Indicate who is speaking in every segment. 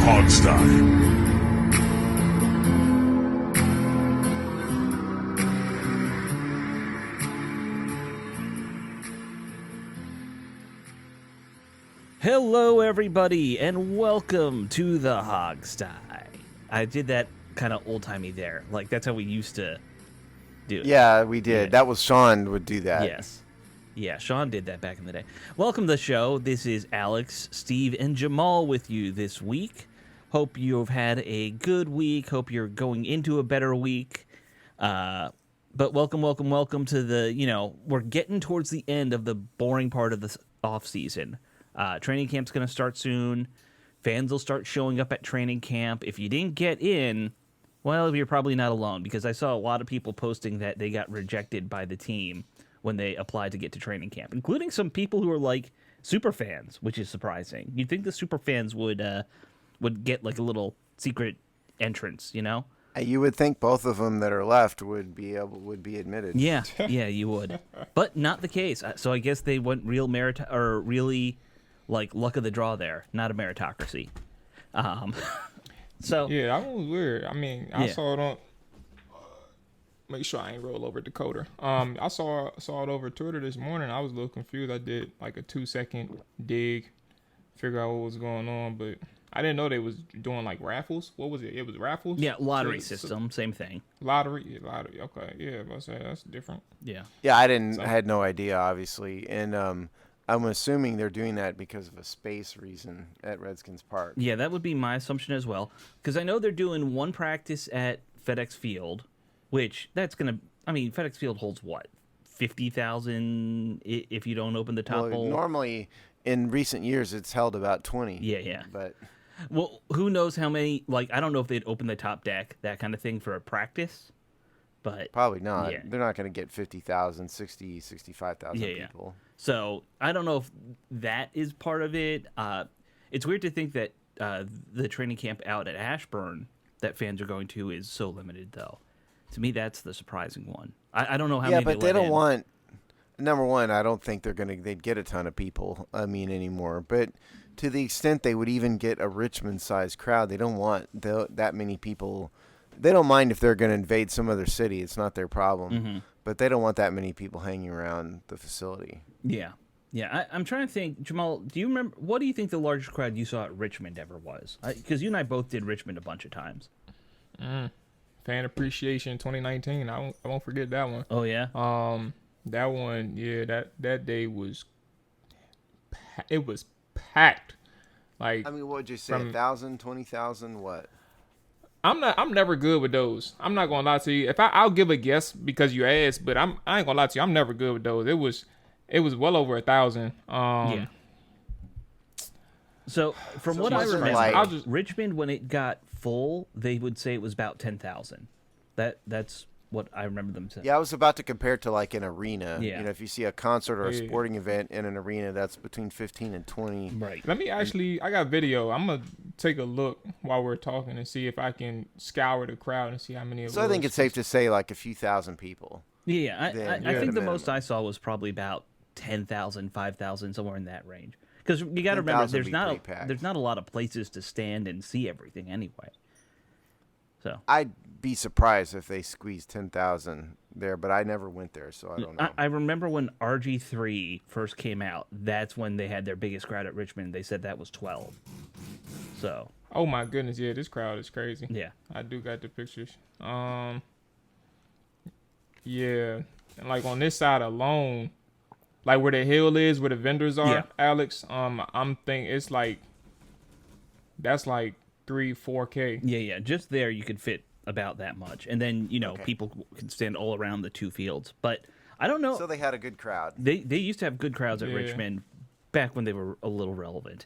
Speaker 1: Hogstyle.
Speaker 2: Hello, everybody, and welcome to the Hogstyle. I did that kind of old-timey there. Like, that's how we used to do it.
Speaker 3: Yeah, we did.
Speaker 2: Yeah.
Speaker 3: That was Sean would do that.
Speaker 2: Yes. Yeah, Sean did that back in the day. Welcome to the show. This is Alex, Steve, and Jamal with you this week. Hope you've had a good week. Hope you're going into a better week. But welcome to the, we're getting towards the end of the boring part of the off-season. Training camp's going to start soon. Fans will start showing up at training camp. If you didn't get in, well, you're probably not alone, because I saw a lot of people posting that they got rejected by the team when they applied to get to training camp, including some people who are like super fans, which is surprising. You'd think the super fans would get like a little secret entrance, you know?
Speaker 3: You would think both of them that are left would be admitted.
Speaker 2: Yeah, you would, but not the case. So I guess they went really like luck of the draw there, not a meritocracy. So
Speaker 4: yeah, that one was weird. I mean, I saw it on. Make sure I ain't roll over decoder. I saw it over Twitter this morning. I was a little confused. I did like a 2-second dig, figure out what was going on, but I didn't know they was doing like raffles. What was it? It was raffles.
Speaker 2: Yeah, lottery system, same thing.
Speaker 4: Lottery. Okay, yeah, I say that's different.
Speaker 2: Yeah.
Speaker 3: Yeah, I had no idea, obviously, and I'm assuming they're doing that because of a space reason at Redskins Park.
Speaker 2: Yeah, that would be my assumption as well, because I know they're doing one practice at FedEx Field, which FedEx Field holds what, 50,000 if you don't open the top hole.
Speaker 3: Normally, in recent years, it's held about 20.
Speaker 2: Yeah.
Speaker 3: But
Speaker 2: well, who knows how many? Like, I don't know if they'd open the top deck, that kind of thing, for a practice. But
Speaker 3: probably not.
Speaker 2: Yeah.
Speaker 3: They're not going to get 50,000, 60, 65,000 people.
Speaker 2: So I don't know if that is part of it. It's weird to think that the training camp out at Ashburn that fans are going to is so limited, though. To me, that's the surprising one. I don't know how many.
Speaker 3: Yeah, but they don't want. Number one, I don't think they'd get a ton of people. Anymore. But to the extent they would even get a Richmond-sized crowd, they don't want that many people. They don't mind if they're going to invade some other city. It's not their problem.
Speaker 2: Mm-hmm.
Speaker 3: But they don't want that many people hanging around the facility.
Speaker 2: Yeah. I'm trying to think. Jamal, do you remember? What do you think the largest crowd you saw at Richmond ever was? Because you and I both did Richmond a bunch of times.
Speaker 4: Fan Appreciation 2019. I won't forget that one.
Speaker 2: Oh yeah.
Speaker 4: That one, yeah. That day was packed. Like,
Speaker 3: what would you say? 1,000, 20,000, what?
Speaker 4: I'm never good with those. I'm not gonna lie to you. I'll give a guess because you asked, but I ain't gonna lie to you. I'm never good with those. It was well over 1,000. Yeah.
Speaker 2: So from what I remember,
Speaker 3: like,
Speaker 2: Richmond, when it got full, they would say it was about 10,000. That's what I remember them saying.
Speaker 3: Yeah, I was about to compare it to like an arena.
Speaker 2: Yeah.
Speaker 3: If you see a concert or a sporting event in an arena, that's between 15 and 20.
Speaker 2: Right.
Speaker 4: I got video. I'm going to take a look while we're talking and see if I can scour the crowd and see how many it was.
Speaker 3: So I think it's safe to say like a few thousand people.
Speaker 2: Yeah, I think the most I saw was probably about 10,000, 5,000, somewhere in that range. Because you got to remember, there's not a lot of places to stand and see everything anyway. So
Speaker 3: I'd be surprised if they squeezed 10,000 there, but I never went there, so I don't know.
Speaker 2: I remember when RG3 first came out. That's when they had their biggest crowd at Richmond. They said that was 12. So.
Speaker 4: Oh my goodness, yeah, this crowd is crazy.
Speaker 2: Yeah.
Speaker 4: I do got the pictures. Yeah, and like on this side alone, like where the hill is, where the vendors are, Alex. I'm thinking it's like that's like 3-4K.
Speaker 2: Yeah. Just there, you could fit about that much, and then people can stand all around the two fields. But I don't know.
Speaker 3: So they had a good crowd.
Speaker 2: They used to have good crowds at Richmond back when they were a little relevant.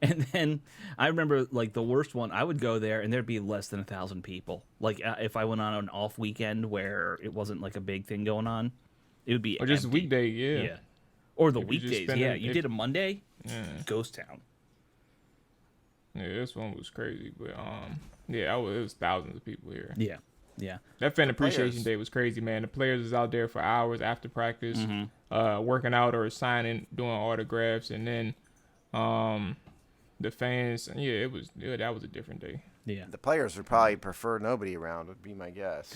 Speaker 2: And then I remember like the worst one. I would go there, and there'd be less than 1,000 people. Like if I went on an off weekend where it wasn't like a big thing going on, it would be
Speaker 4: or just a weekday, yeah.
Speaker 2: Or the weekdays, You did a Monday, ghost town.
Speaker 4: Yeah, this one was crazy, but it was thousands of people here.
Speaker 2: Yeah.
Speaker 4: That fan appreciation day was crazy, man. The players was out there for hours after practice, working out or signing, doing autographs, and then the fans, that was a different day.
Speaker 2: Yeah.
Speaker 3: The players would probably prefer nobody around, would be my guess.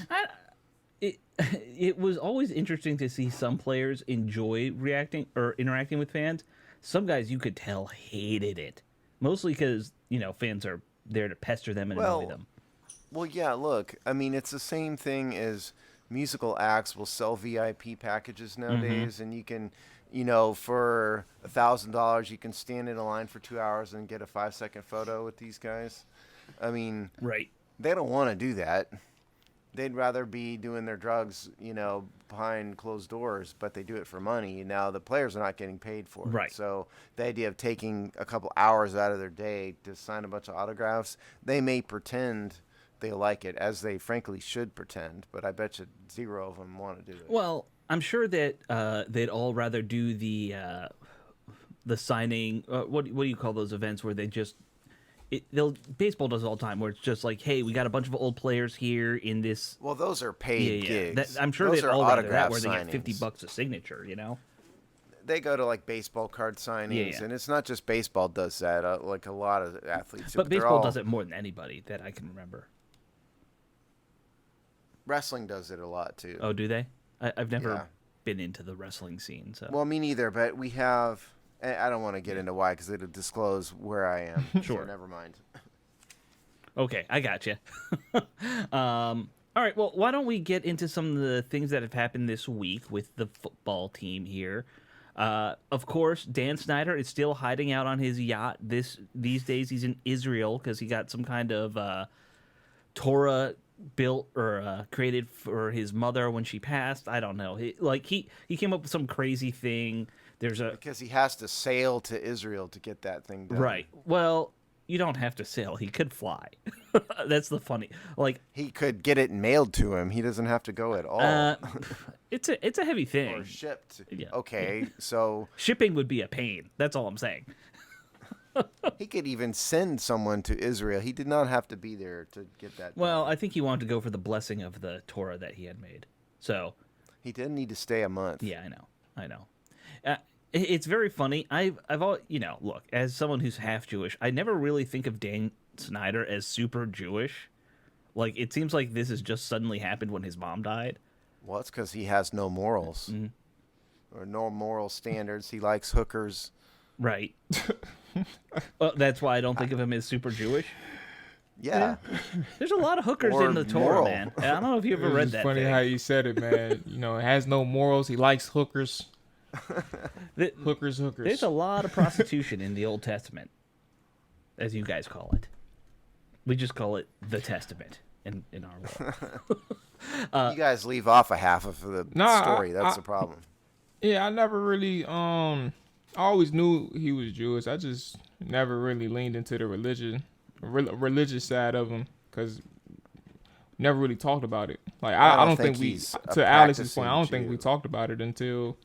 Speaker 2: It was always interesting to see some players enjoy reacting or interacting with fans. Some guys you could tell hated it, mostly because fans are there to pester them and annoy them.
Speaker 3: Well, yeah. Look, I mean, it's the same thing as musical acts will sell VIP packages nowadays, and you can, for $1,000, you can stand in a line for 2 hours and get a 5-second photo with these guys. I mean,
Speaker 2: right?
Speaker 3: They don't want to do that. They'd rather be doing their drugs, behind closed doors, but they do it for money. Now the players are not getting paid for it.
Speaker 2: Right.
Speaker 3: So the idea of taking a couple hours out of their day to sign a bunch of autographs, they may pretend they like it, as they frankly should pretend, but I bet you 0 of them want to do it.
Speaker 2: Well, I'm sure that they'd all rather do the signing. What do you call those events where they just baseball does it all the time, where it's just like, hey, we got a bunch of old players here in this.
Speaker 3: Well, those are paid gigs.
Speaker 2: I'm sure
Speaker 3: those
Speaker 2: they'd
Speaker 3: are
Speaker 2: all rather that,
Speaker 3: autograph
Speaker 2: where they
Speaker 3: signings.
Speaker 2: get $50 a signature.
Speaker 3: They go to like baseball card signings, and it's not just baseball does that. Like a lot of athletes.
Speaker 2: But baseball does it more than anybody that I can remember.
Speaker 3: Wrestling does it a lot too.
Speaker 2: Oh, do they? I've never been into the wrestling scene. So.
Speaker 3: Well, me neither. But we have. I don't want to get into why because it'll disclose where I am.
Speaker 2: Sure.
Speaker 3: So never mind.
Speaker 2: Okay, I got you. All right. Well, why don't we get into some of the things that have happened this week with the football team here? Of course, Dan Snyder is still hiding out on his yacht. These days, he's in Israel because he got some kind of Torah built or created for his mother when she passed. I don't know. He came up with some crazy thing.
Speaker 3: Because he has to sail to Israel to get that thing done.
Speaker 2: Right. Well, you don't have to sail. He could fly. That's the funny.
Speaker 3: He could get it mailed to him. He doesn't have to go at all.
Speaker 2: It's a heavy thing.
Speaker 3: Or shipped.
Speaker 2: Yeah.
Speaker 3: Okay, so
Speaker 2: shipping would be a pain. That's all I'm saying.
Speaker 3: He could even send someone to Israel. He did not have to be there to get that
Speaker 2: Well,
Speaker 3: done.
Speaker 2: I think he wanted to go for the blessing of the Torah that he had made. So
Speaker 3: he didn't need to stay a month.
Speaker 2: Yeah, I know. It's very funny. I've always, look, as someone who's half Jewish, I never really think of Dan Snyder as super Jewish. It seems like this has just suddenly happened when his mom died.
Speaker 3: Well, it's because he has no morals or no moral standards. He likes hookers.
Speaker 2: Right. Well, that's why I don't think of him as super Jewish.
Speaker 3: Yeah.
Speaker 2: There's a lot of hookers in the Torah, man. I don't know if you ever read that.
Speaker 4: Funny how you said it, man. It has no morals. He likes hookers. Hookers.
Speaker 2: There's a lot of prostitution in the Old Testament, as you guys call it. We just call it the Testament in our world.
Speaker 3: You guys leave off a half of the story. That's the problem.
Speaker 4: Yeah, I never really. I always knew he was Jewish. I just never really leaned into the religious side of him because never really talked about it. I don't think we, to Alex's point, I don't think we talked about it until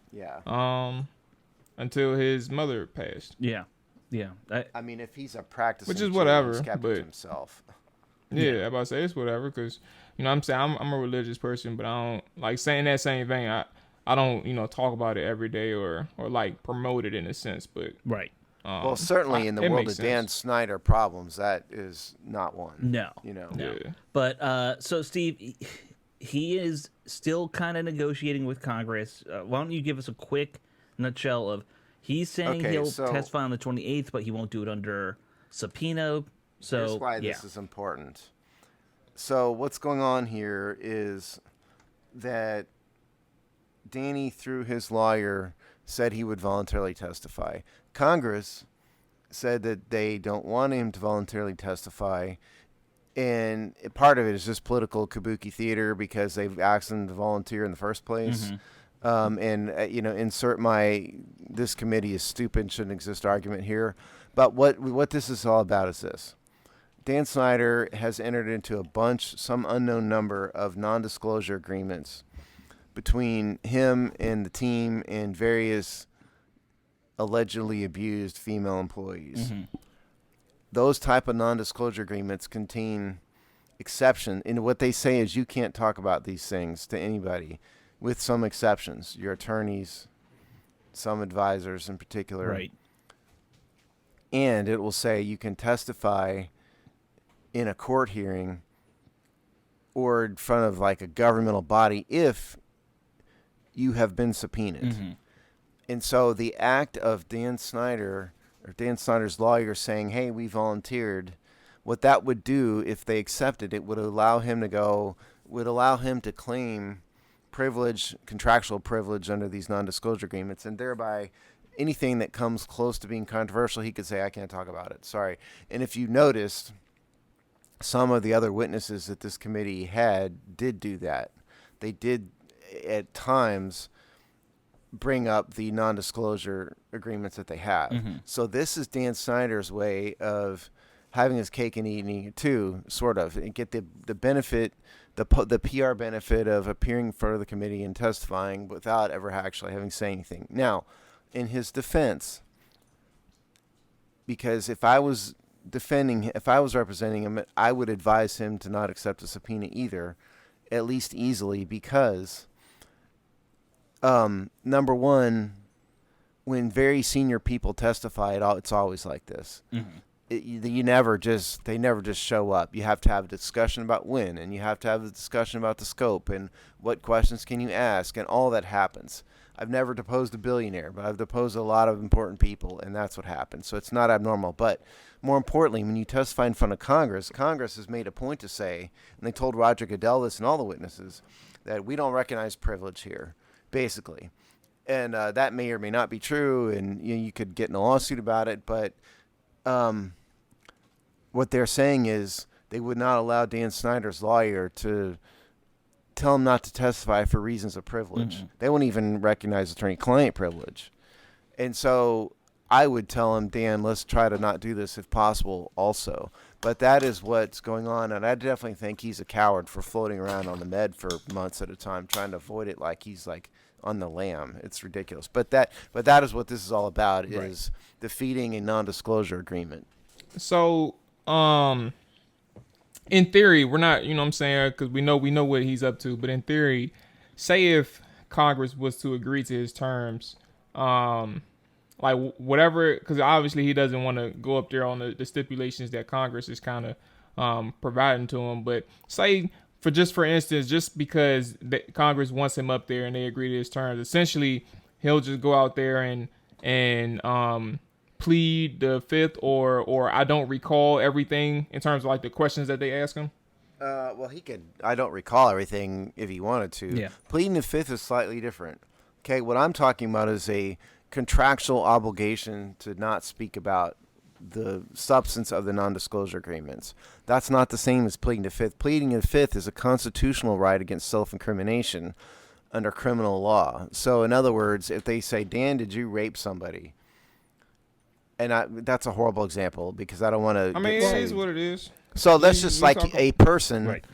Speaker 4: his mother passed.
Speaker 2: Yeah.
Speaker 3: I mean, if he's a practicing,
Speaker 4: which is whatever,
Speaker 3: he's kept
Speaker 4: but
Speaker 3: himself.
Speaker 4: Yeah, I'm about to say it's whatever because I'm saying I'm a religious person, but I don't saying that same thing. I don't talk about it every day or promote it in a sense, but
Speaker 2: right.
Speaker 3: Well, certainly in the world of Dan Snyder problems, that is not one.
Speaker 2: No.
Speaker 4: Yeah.
Speaker 2: But so Steve, he is still kind of negotiating with Congress. Why don't you give us a quick nutshell of he's saying he'll testify on the 28th, but he won't do it under subpoena. So
Speaker 3: here's why this is important. So what's going on here is that Danny, through his lawyer, said he would voluntarily testify. Congress said that they don't want him to voluntarily testify, and part of it is just political kabuki theater because they've asked him to volunteer in the first place. Insert this committee is stupid, shouldn't exist argument here. But what this is all about is this. Dan Snyder has entered into some unknown number of non-disclosure agreements between him and the team and various allegedly abused female employees. Those type of non-disclosure agreements contain exception. And what they say is you can't talk about these things to anybody, with some exceptions. Your attorneys, some advisors in particular.
Speaker 2: Right.
Speaker 3: and it will say you can testify in a court hearing or in front of like a governmental body if you have been subpoenaed.
Speaker 2: Mm-hmm.
Speaker 3: And so the act of Dan Snyder's lawyer saying, hey, we volunteered, what that would do if they accepted it would allow him to claim privilege, contractual privilege under these non-disclosure agreements, and thereby anything that comes close to being controversial, he could say, I can't talk about it. Sorry. And if you noticed, some of the other witnesses that this committee did do that. They did at times bring up the non-disclosure agreements that they have.
Speaker 2: Mm-hmm.
Speaker 3: So this is Dan Snyder's way of having his cake and eating it too, sort of, and get the benefit, the PR benefit of appearing in front of the committee and testifying without ever actually having to say anything. Now, in his defense, because if I was representing him, I would advise him to not accept a subpoena either, at least easily, because number one, when very senior people testify, it's always like this.
Speaker 2: Mm-hmm.
Speaker 3: They never just show up. You have to have a discussion about when, and you have to have a discussion about the scope and what questions can you ask, and all that happens. I've never deposed a billionaire, but I've deposed a lot of important people, and that's what happens. So it's not abnormal. But more importantly, when you testify in front of Congress has made a point to say, and they told Roger Goodell this and all the witnesses, that we don't recognize privilege here, basically. And that may or may not be true, and you could get in a lawsuit about it, but what they're saying is they would not allow Dan Snyder's lawyer to tell him not to testify for reasons of privilege.
Speaker 2: Mm-hmm.
Speaker 3: They won't even recognize attorney-client privilege. And so I would tell him, Dan, let's try to not do this if possible also. But that is what's going on, and I definitely think he's a coward for floating around on the med for months at a time, trying to avoid it like he's like on the lam. It's ridiculous. But that is what this is all about,
Speaker 2: right.
Speaker 3: is defeating a non-disclosure agreement.
Speaker 4: So, in theory, we're not, you know what I'm saying, because we know what he's up to. But in theory, say if Congress was to agree to his terms, like whatever, because obviously he doesn't want to go up there on the stipulations that Congress is kind of providing to him. But say, for instance, just because Congress wants him up there and they agree to his terms, essentially he'll just go out there and plead the fifth, or I don't recall everything in terms of like the questions that they ask him.
Speaker 3: Well, he could. I don't recall everything if he wanted to.
Speaker 2: Yeah.
Speaker 3: Pleading the fifth is slightly different. Okay, what I'm talking about is a contractual obligation to not speak about the substance of the non-disclosure agreements. That's not the same as pleading the fifth. Pleading the fifth is a constitutional right against self-incrimination under criminal law. So, in other words, if they say, Dan, did you rape somebody? And that's a horrible example because I don't want to.
Speaker 4: I mean, it is what it is.
Speaker 3: So let's just like a person,
Speaker 2: right.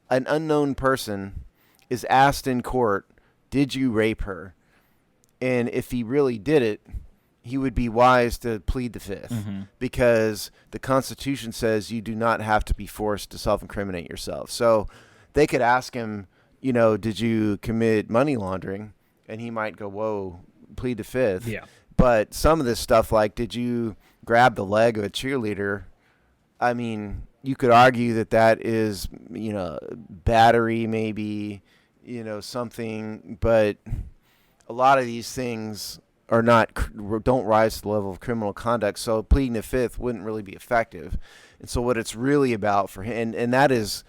Speaker 3: An unknown person, is asked in court, "Did you rape her?" And if he really did it, he would be wise to plead the fifth,
Speaker 2: Mm-hmm.
Speaker 3: because the Constitution says you do not have to be forced to self-incriminate yourself. So they could ask him, did you commit money laundering? And he might go, "Whoa, plead the fifth."
Speaker 2: Yeah.
Speaker 3: But some of this stuff, like, did you grab the leg of a cheerleader? I mean, you could argue that is, battery, maybe, something. But a lot of these things don't rise to the level of criminal conduct. So pleading the fifth wouldn't really be effective. And so what it's really about for him, and that is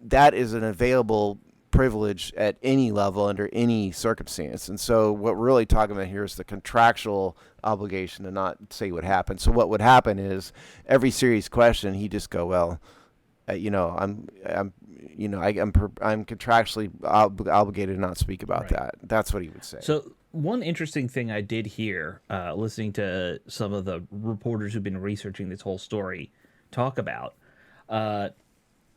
Speaker 3: an available privilege at any level under any circumstance. And so what we're really talking about here is the contractual obligation to not say what happened. So what would happen is every serious question, he just go, well, I'm contractually obligated to not speak about that. That's what he would say.
Speaker 2: So one interesting thing I did hear, listening to some of the reporters who've been researching this whole story talk about,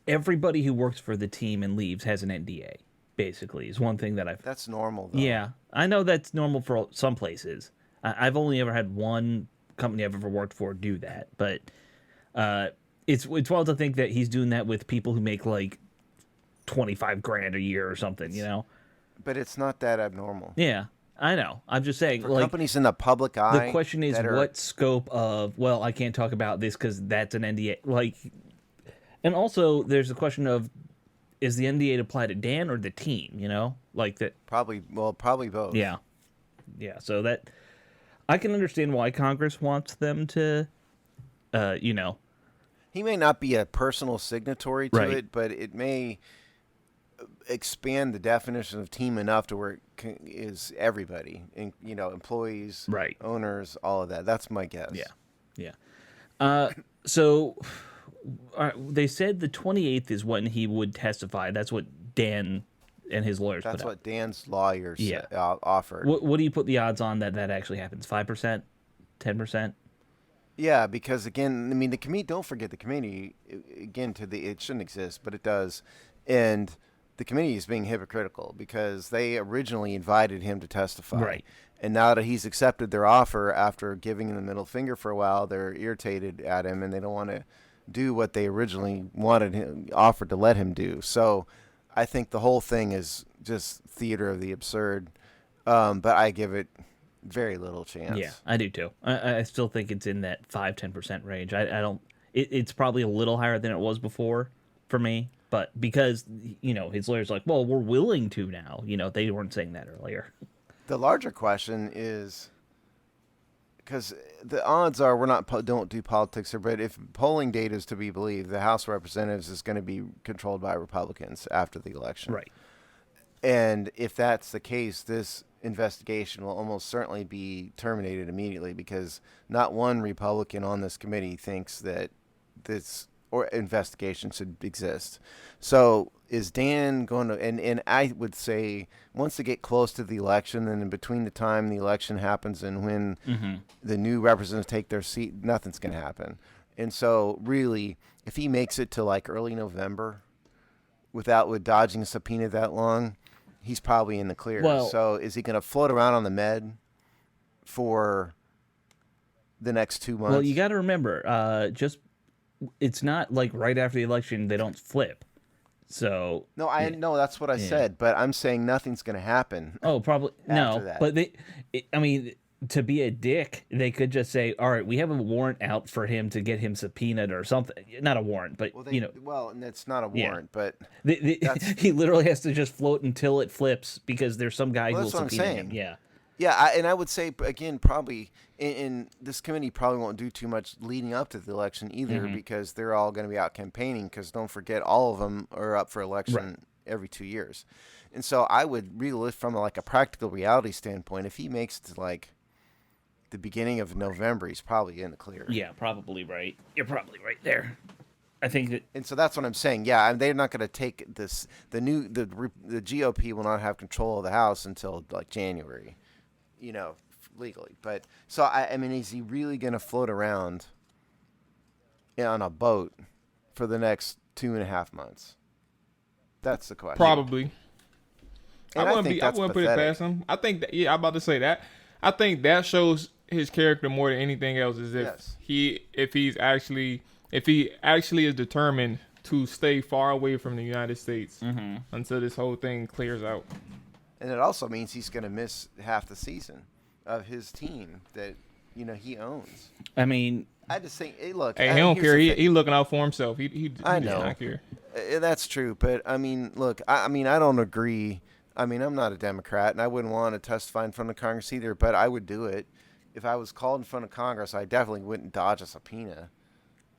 Speaker 2: everybody who works for the team and leaves has an NDA, basically, is one thing that I've...
Speaker 3: That's normal, though.
Speaker 2: Yeah, I know that's normal for some places. I've only ever had one company I've ever worked for do that, but it's wild to think that he's doing that with people who make, like, $25,000 a year or something,
Speaker 3: But it's not that abnormal.
Speaker 2: Yeah. I know. I'm just saying,
Speaker 3: For
Speaker 2: like,
Speaker 3: companies in the public eye.
Speaker 2: the question is what scope of, well, I can't talk about this because that's an NDA. Like, and also there's the question of, is the NDA apply to Dan or the team, you know? Like that.
Speaker 3: Probably both.
Speaker 2: Yeah. Yeah. So that, I can understand why Congress wants them to, you know.
Speaker 3: He may not be a personal signatory to
Speaker 2: Right.
Speaker 3: it, but it may expand the definition of team enough to where it is everybody, you know, employees,
Speaker 2: Right.
Speaker 3: owners, all of that. That's my guess.
Speaker 2: Yeah. Yeah. So they said the 28th is when he would testify. That's what Dan and his lawyers
Speaker 3: That's
Speaker 2: put out.
Speaker 3: what Dan's lawyers
Speaker 2: Yeah.
Speaker 3: offered.
Speaker 2: What do you put the odds on that actually happens? 5%? 10%?
Speaker 3: Yeah, because again, I mean, the committee. Don't forget the committee. Again, it shouldn't exist, but it does, and the committee is being hypocritical because they originally invited him to testify,
Speaker 2: Right?
Speaker 3: And now that he's accepted their offer after giving him the middle finger for a while, they're irritated at him and they don't want to do what they originally offered to let him do. So, I think the whole thing is just theater of the absurd, but I give it very little chance.
Speaker 2: Yeah, I do too. I still think it's in that 5-10% range. I don't. It's probably a little higher than it was before for me, but because you know his lawyer's like, well, we're willing to now. You know, they weren't saying that earlier.
Speaker 3: The larger question is, because the odds are don't do politics here, but if polling data is to be believed, the House of Representatives is going to be controlled by Republicans after the election.
Speaker 2: Right.
Speaker 3: And if that's the case, this investigation will almost certainly be terminated immediately because not one Republican on this committee thinks that this investigation should exist. So is Dan going to, and I would say once they get close to the election and in between the time the election happens and when the new representatives take their seat, nothing's going to happen. And so really, if he makes it to like early November with dodging a subpoena that long, he's probably in the clear.
Speaker 2: Well,
Speaker 3: so is he going to float around on the med for the next 2 months?
Speaker 2: Well, you got to remember, it's not like right after the election they don't flip. So
Speaker 3: no, I know that's what I said, but I'm saying nothing's going to happen.
Speaker 2: Oh, probably no.
Speaker 3: that.
Speaker 2: But I mean, to be a dick, they could just say, "All right, we have a warrant out for him to get him subpoenaed or something." Not a warrant, but you know.
Speaker 3: Well, and it's not a warrant, but
Speaker 2: he literally has to just float until it flips because there's some guy who will subpoena him. Yeah.
Speaker 3: Yeah, and I would say again, probably in this committee probably won't do too much leading up to the election either because they're all going to be out campaigning. Because don't forget, all of them are up for election every 2 years, and so I would really, from like a practical reality standpoint, if he makes it to like the beginning of November, he's probably in the clear.
Speaker 2: Yeah, probably right. You're probably right there. I think that,
Speaker 3: and so that's what I'm saying. Yeah, they're not going to take this. The GOP will not have control of the House until like January. You know, legally. But so I mean, is he really going to float around on a boat for the next 2.5 months? That's the question.
Speaker 4: Probably.
Speaker 3: And
Speaker 4: I wouldn't put it past him. I think that, I'm about to say that. I think that shows his character more than anything else. Is if he actually is determined to stay far away from the United States until this whole thing clears out.
Speaker 3: And it also means he's going to miss half the season of his team that, you know, he owns.
Speaker 2: I mean,
Speaker 3: I just think, hey, look.
Speaker 4: Hey, he don't care. He looking out for himself. He
Speaker 3: I
Speaker 4: does
Speaker 3: know.
Speaker 4: not care.
Speaker 3: That's true. But, I mean, look, I don't agree. I mean, I'm not a Democrat, and I wouldn't want to testify in front of Congress either, but I would do it. If I was called in front of Congress, I definitely wouldn't dodge a subpoena,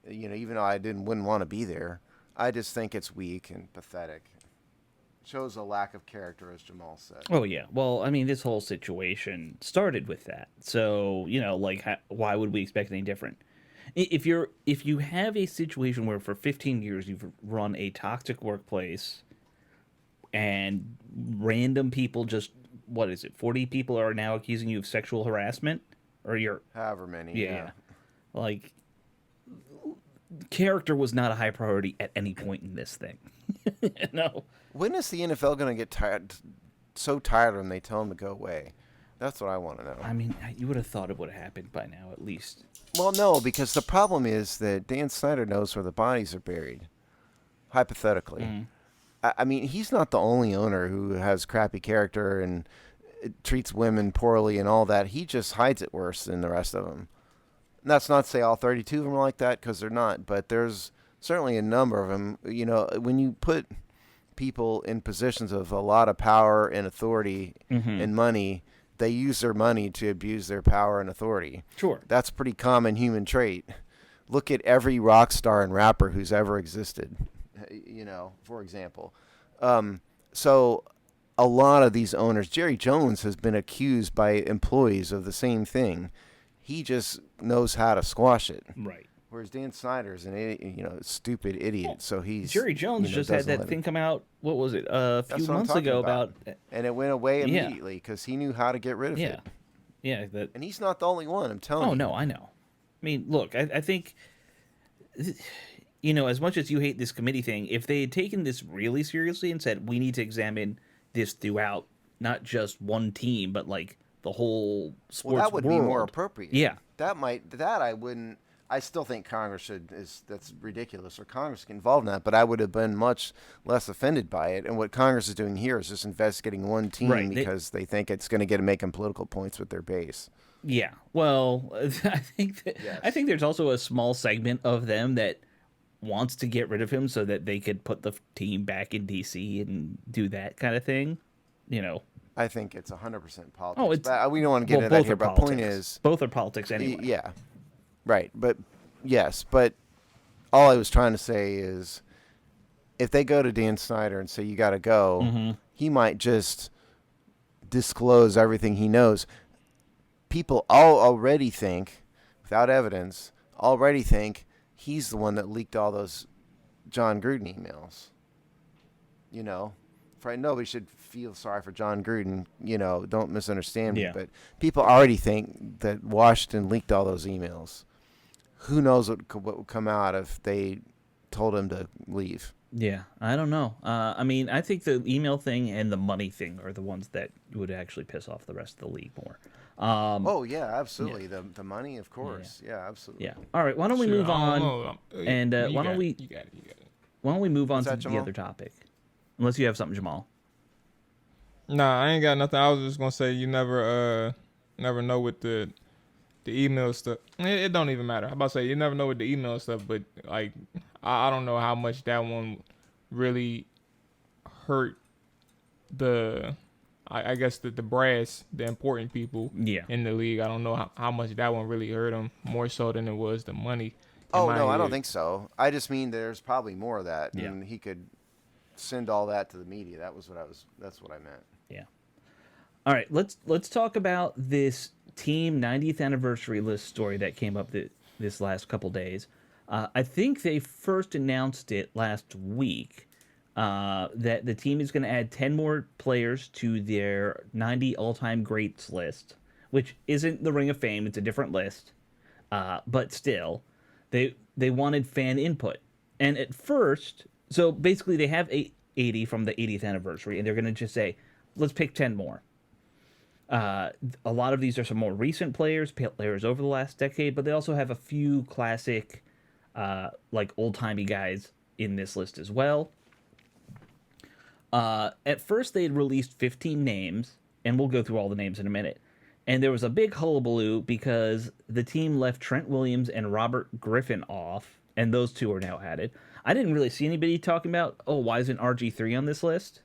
Speaker 3: you know, even though I wouldn't want to be there. I just think it's weak and pathetic. Shows a lack of character, as Jamal said.
Speaker 2: oh yeah. Well, I mean, this whole situation started with that. So, you know, like, why would we expect any different? If you have a situation where for 15 years you've run a toxic workplace and random people just, what is it, 40 people are now accusing you of sexual harassment? Or you're...
Speaker 3: However many,
Speaker 2: yeah. Like, character was not a high priority at any point in this thing. No.
Speaker 3: When is the NFL going to get so tired of them they tell them to go away? That's what I want to know.
Speaker 2: I mean, you would have thought it would have happened by now, at least.
Speaker 3: Well, no, because the problem is that Dan Snyder knows where the bodies are buried, hypothetically. I mean, he's not the only owner who has crappy character and treats women poorly and all that. He just hides it worse than the rest of them. And that's not to say all 32 of them are like that, because they're not. But there's certainly a number of them. You know, when you put people in positions of a lot of power and authority and money, they use their money to abuse their power and authority.
Speaker 2: Sure.
Speaker 3: That's a pretty common human trait. Look at every rock star and rapper who's ever existed, you know, for example. So a lot of these owners, Jerry Jones has been accused by employees of the same thing. He just knows how to squash it.
Speaker 2: Right.
Speaker 3: Whereas Dan Snyder's an idiot, you know, stupid idiot. So he's
Speaker 2: Jerry Jones just had that thing come out. What was it? A few months ago about,
Speaker 3: and it went away immediately because he knew how to get rid of it.
Speaker 2: Yeah.
Speaker 3: And he's not the only one. I'm telling you.
Speaker 2: Oh no, I know. I mean, look, I think, you know, as much as you hate this committee thing, if they had taken this really seriously and said we need to examine this throughout not just one team but like the whole sports world,
Speaker 3: that would be more appropriate.
Speaker 2: Yeah,
Speaker 3: I wouldn't. I still think Congress should that's ridiculous, or Congress get involved in that. But I would have been much less offended by it. And what Congress is doing here is just investigating one team because they think it's going to make them political points with their base.
Speaker 2: Yeah. Well, I think there's also a small segment of them that wants to get rid of him so that they could put the team back in DC and do that kind of thing. You know. I
Speaker 3: think it's 100% politics.
Speaker 2: Oh,
Speaker 3: but we don't want to get into that here. But the point is,
Speaker 2: both are politics anyway.
Speaker 3: Yeah. Right, but yes, but all I was trying to say is if they go to Dan Snyder and say you got to go, he might just disclose everything he knows. People already think, without evidence, he's the one that leaked all those John Gruden emails. You know, nobody should feel sorry for John Gruden. You know, don't misunderstand me, but people already think that Washington leaked all those emails. Who knows what would come out if they told him to leave?
Speaker 2: Yeah, I don't know. I mean, I think the email thing and the money thing are the ones that would actually piss off the rest of the league more.
Speaker 3: Absolutely. Yeah. The money, of course. Yeah, absolutely.
Speaker 2: Yeah. All right. Why don't we move on? And why don't we?
Speaker 4: You got it.
Speaker 2: Why don't we move on to the other topic? Unless you have something, Jamal.
Speaker 4: Nah, I ain't got nothing. I was just gonna say you never know with the email stuff. It don't even matter. I'm about to say you never know with the email stuff, but like I don't know how much that one really hurt I guess the brass, the important people in the league. I don't know how much that one really hurt them, more so than it was the money.
Speaker 3: Oh no, I don't think so. I just mean there's probably more of that, and he could send all that to the media. That's what I meant.
Speaker 2: Yeah. All right, let's talk about this team 90th anniversary list story that came up this last couple days. I think they first announced it last week that the team is going to add 10 more players to their 90 all-time greats list, which isn't the Ring of Fame. It's a different list, but still, they wanted fan input. And at first, so basically they have 80 from the 80th anniversary, and they're going to just say, let's pick 10 more. A lot of these are some more recent players over the last decade, but they also have a few classic, like old-timey guys in this list as well. At first, they had released 15 names, and we'll go through all the names in a minute. And there was a big hullabaloo because the team left Trent Williams and Robert Griffin off, and those two are now added. I didn't really see anybody talking about, why isn't RG3 on this list?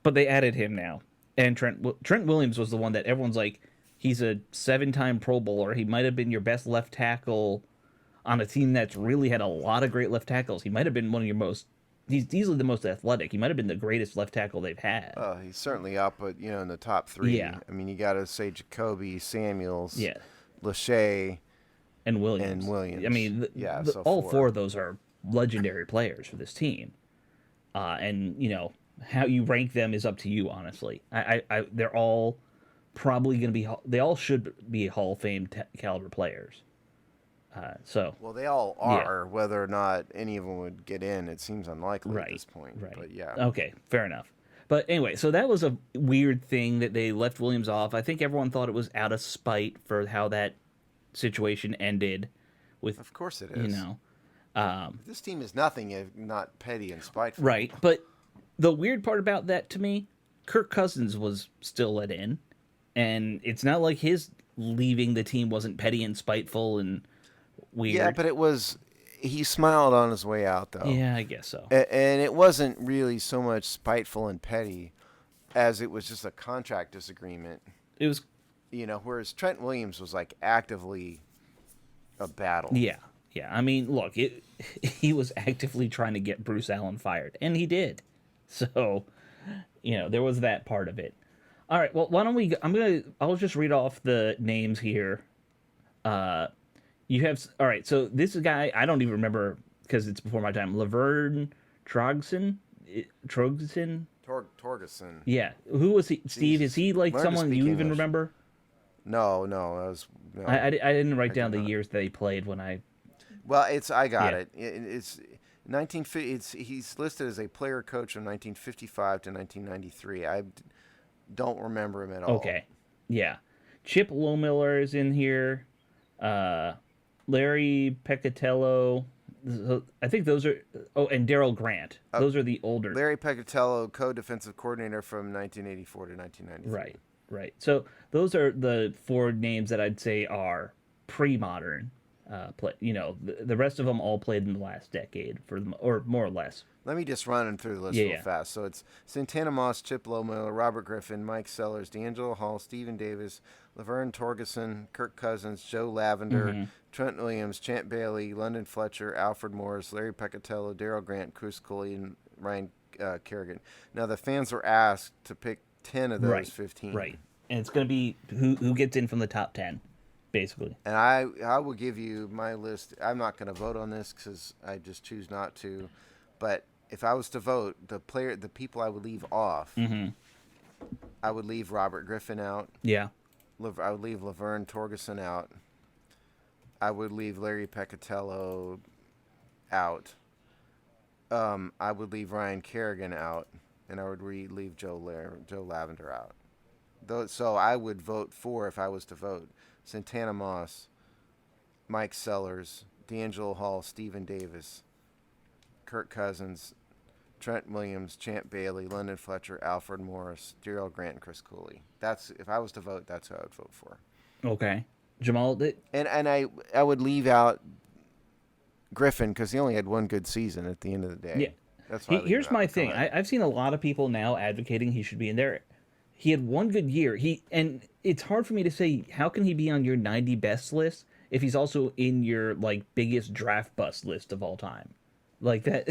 Speaker 2: But they added him now. And Trent Williams was the one that everyone's like, he's a 7-time Pro Bowler. He might have been your best left tackle on a team that's really had a lot of great left tackles. He might have been one of your most... He's easily the most athletic. He might have been the greatest left tackle they've had.
Speaker 3: He's certainly up, in the top 3. Yeah. I mean, you got to say Jacoby, Samuels, Lachey,
Speaker 2: and Williams. I mean, all 4 of those are legendary players for this team. And, how you rank them is up to you, honestly. They're all probably going to be... They all should be Hall of Fame caliber players.
Speaker 3: Well, they all are. Yeah. Whether or not any of them would get in, it seems unlikely at this point.
Speaker 2: Right.
Speaker 3: But yeah.
Speaker 2: Okay, fair enough. But anyway, so that was a weird thing that they left Williams off. I think everyone thought it was out of spite for how that situation ended.
Speaker 3: Of course it is. This team is nothing if not petty and spiteful.
Speaker 2: Right, but the weird part about that to me, Kirk Cousins was still let in, And it's not like his leaving the team wasn't petty and spiteful and weird.
Speaker 3: Yeah, but it was. He smiled on his way out, though.
Speaker 2: Yeah, I guess so.
Speaker 3: And it wasn't really so much spiteful and petty as it was just a contract disagreement.
Speaker 2: It was,
Speaker 3: whereas Trent Williams was like actively a battle.
Speaker 2: yeah. I mean, look, he was actively trying to get Bruce Allen fired, and he did. So, there was that part of it. All right, well, why don't we? I'll just read off the names here. You have, all right. So this guy, I don't even remember because it's before my time. Laverne Trogson.
Speaker 3: Torgerson.
Speaker 2: Yeah, who was he? Steve, is he like someone you even
Speaker 3: English.
Speaker 2: remember?
Speaker 3: No, that was. No,
Speaker 2: I didn't write down the years that he played when I.
Speaker 3: Well, I got
Speaker 2: Yeah.
Speaker 3: it. It's 1950. He's listed as a player coach from 1955 to 1993. I don't remember him at all.
Speaker 2: Okay, yeah, Chip Lohmiller is in here. Larry Peccatello. I think those are. Oh, and Daryl Grant. Those are the older.
Speaker 3: Larry Peccatello, co-defensive coordinator from 1984 to 1993.
Speaker 2: Right. So those are the four names that I'd say are pre-modern. The rest of them all played in the last decade, or more or less.
Speaker 3: Let me just run them through the list real fast. So it's Santana Moss, Chip Lohmiller, Robert Griffin, Mike Sellers, D'Angelo Hall, Stephen Davis, Laverne Torgerson, Kirk Cousins, Joe Lavender, Trent Williams, Champ Bailey, London Fletcher, Alfred Morris, Larry Peccatello, Daryl Grant, Chris Cooley, and Ryan Kerrigan. Now the fans were asked to pick 10 of those 15.
Speaker 2: Right. And it's going to be who gets in from the top 10, basically.
Speaker 3: And I will give you my list. I'm not going to vote on this because I just choose not to. But if I was to vote, the people I would leave off, I would leave Robert Griffin out.
Speaker 2: Yeah.
Speaker 3: I would leave Laverne Torgerson out. I would leave Larry Peccatello out. I would leave Ryan Kerrigan out, and I would leave Joe Lavender out. So I would vote for, if I was to vote, Santana Moss, Mike Sellers, D'Angelo Hall, Stephen Davis, Kirk Cousins, Trent Williams, Champ Bailey, London Fletcher, Alfred Morris, Daryl Grant, and Chris Cooley. If I was to vote, that's who I would vote for.
Speaker 2: Okay. Jamal,
Speaker 3: and I would leave out Griffin because he only had one good season at the end of the day.
Speaker 2: Yeah.
Speaker 3: That's why
Speaker 2: here's my thing. I've seen a lot of people now advocating he should be in there. He had one good year. And it's hard for me to say, how can he be on your 90 best list if he's also in your biggest draft bust list of all time? Like that,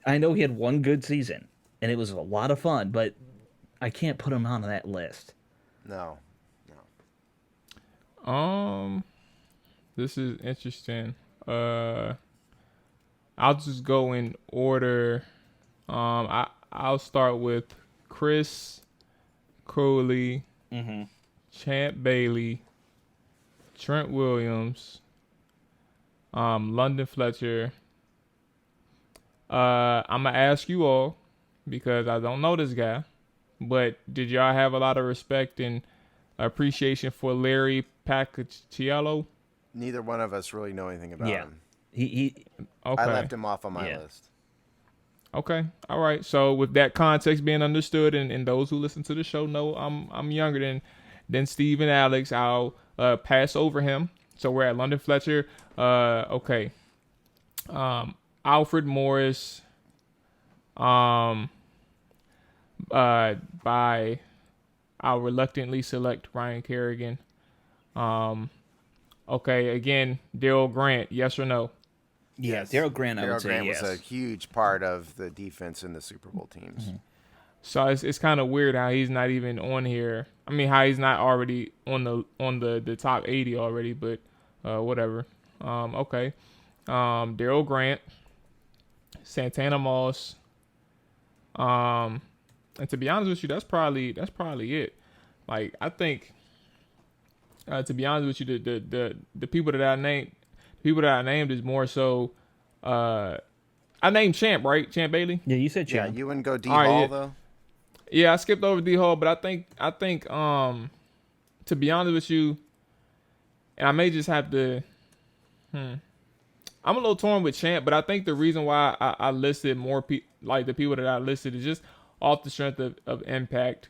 Speaker 2: I know he had one good season and it was a lot of fun, but I can't put him on that list.
Speaker 3: No.
Speaker 4: This is interesting. I'll just go in order. I'll start with Chris Cooley, Champ Bailey, Trent Williams, London Fletcher. I'm gonna ask you all because I don't know this guy, but did y'all have a lot of respect and appreciation for Larry Peccatello?
Speaker 3: Neither one of us really know anything about him.
Speaker 2: Okay.
Speaker 3: I left him off on my list.
Speaker 4: Okay, all right. So with that context being understood, and those who listen to the show know I'm younger than Steve and Alex, I'll pass over him. So we're at London Fletcher. Okay. Alfred Morris. By I'll reluctantly select Ryan Kerrigan. Okay, again, Daryl Grant, yes or no?
Speaker 2: Yeah, Daryl Grant, I would say yes.
Speaker 3: Was a huge part of the defense in the Super Bowl teams.
Speaker 4: So it's kind of weird how he's not even on here. I mean, how he's not already on the top 80 already, but whatever. Okay. Daryl Grant, Santana Moss. And to be honest with you, that's probably it. Like, I think to be honest with you, the people that I named is more so. I named Champ, right? Champ Bailey.
Speaker 2: Yeah, you said Champ.
Speaker 3: Yeah, you wouldn't go D Hall though.
Speaker 4: Yeah, I skipped over D Hall, but I think to be honest with you, and I may just have to. I'm a little torn with Champ, but I think the reason why I listed more the people that I listed is just off the strength of impact.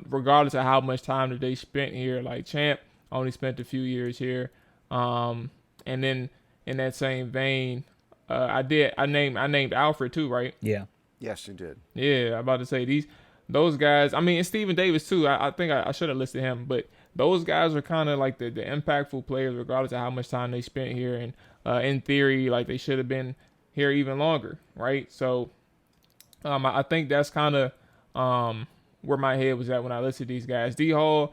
Speaker 4: regardless of how much time that they spent here. Like Champ only spent a few years here. And then in that same vein, I named Alfred too, right?
Speaker 2: Yeah.
Speaker 3: Yes, you did.
Speaker 4: Yeah, I'm about to say those guys. I mean, and Stephen Davis too. I think I should have listed him, but those guys are kind of like the impactful players, regardless of how much time they spent here. And in theory, like they should have been here even longer, right? So, I think that's kind of where my head was at when I listed these guys. D Hall.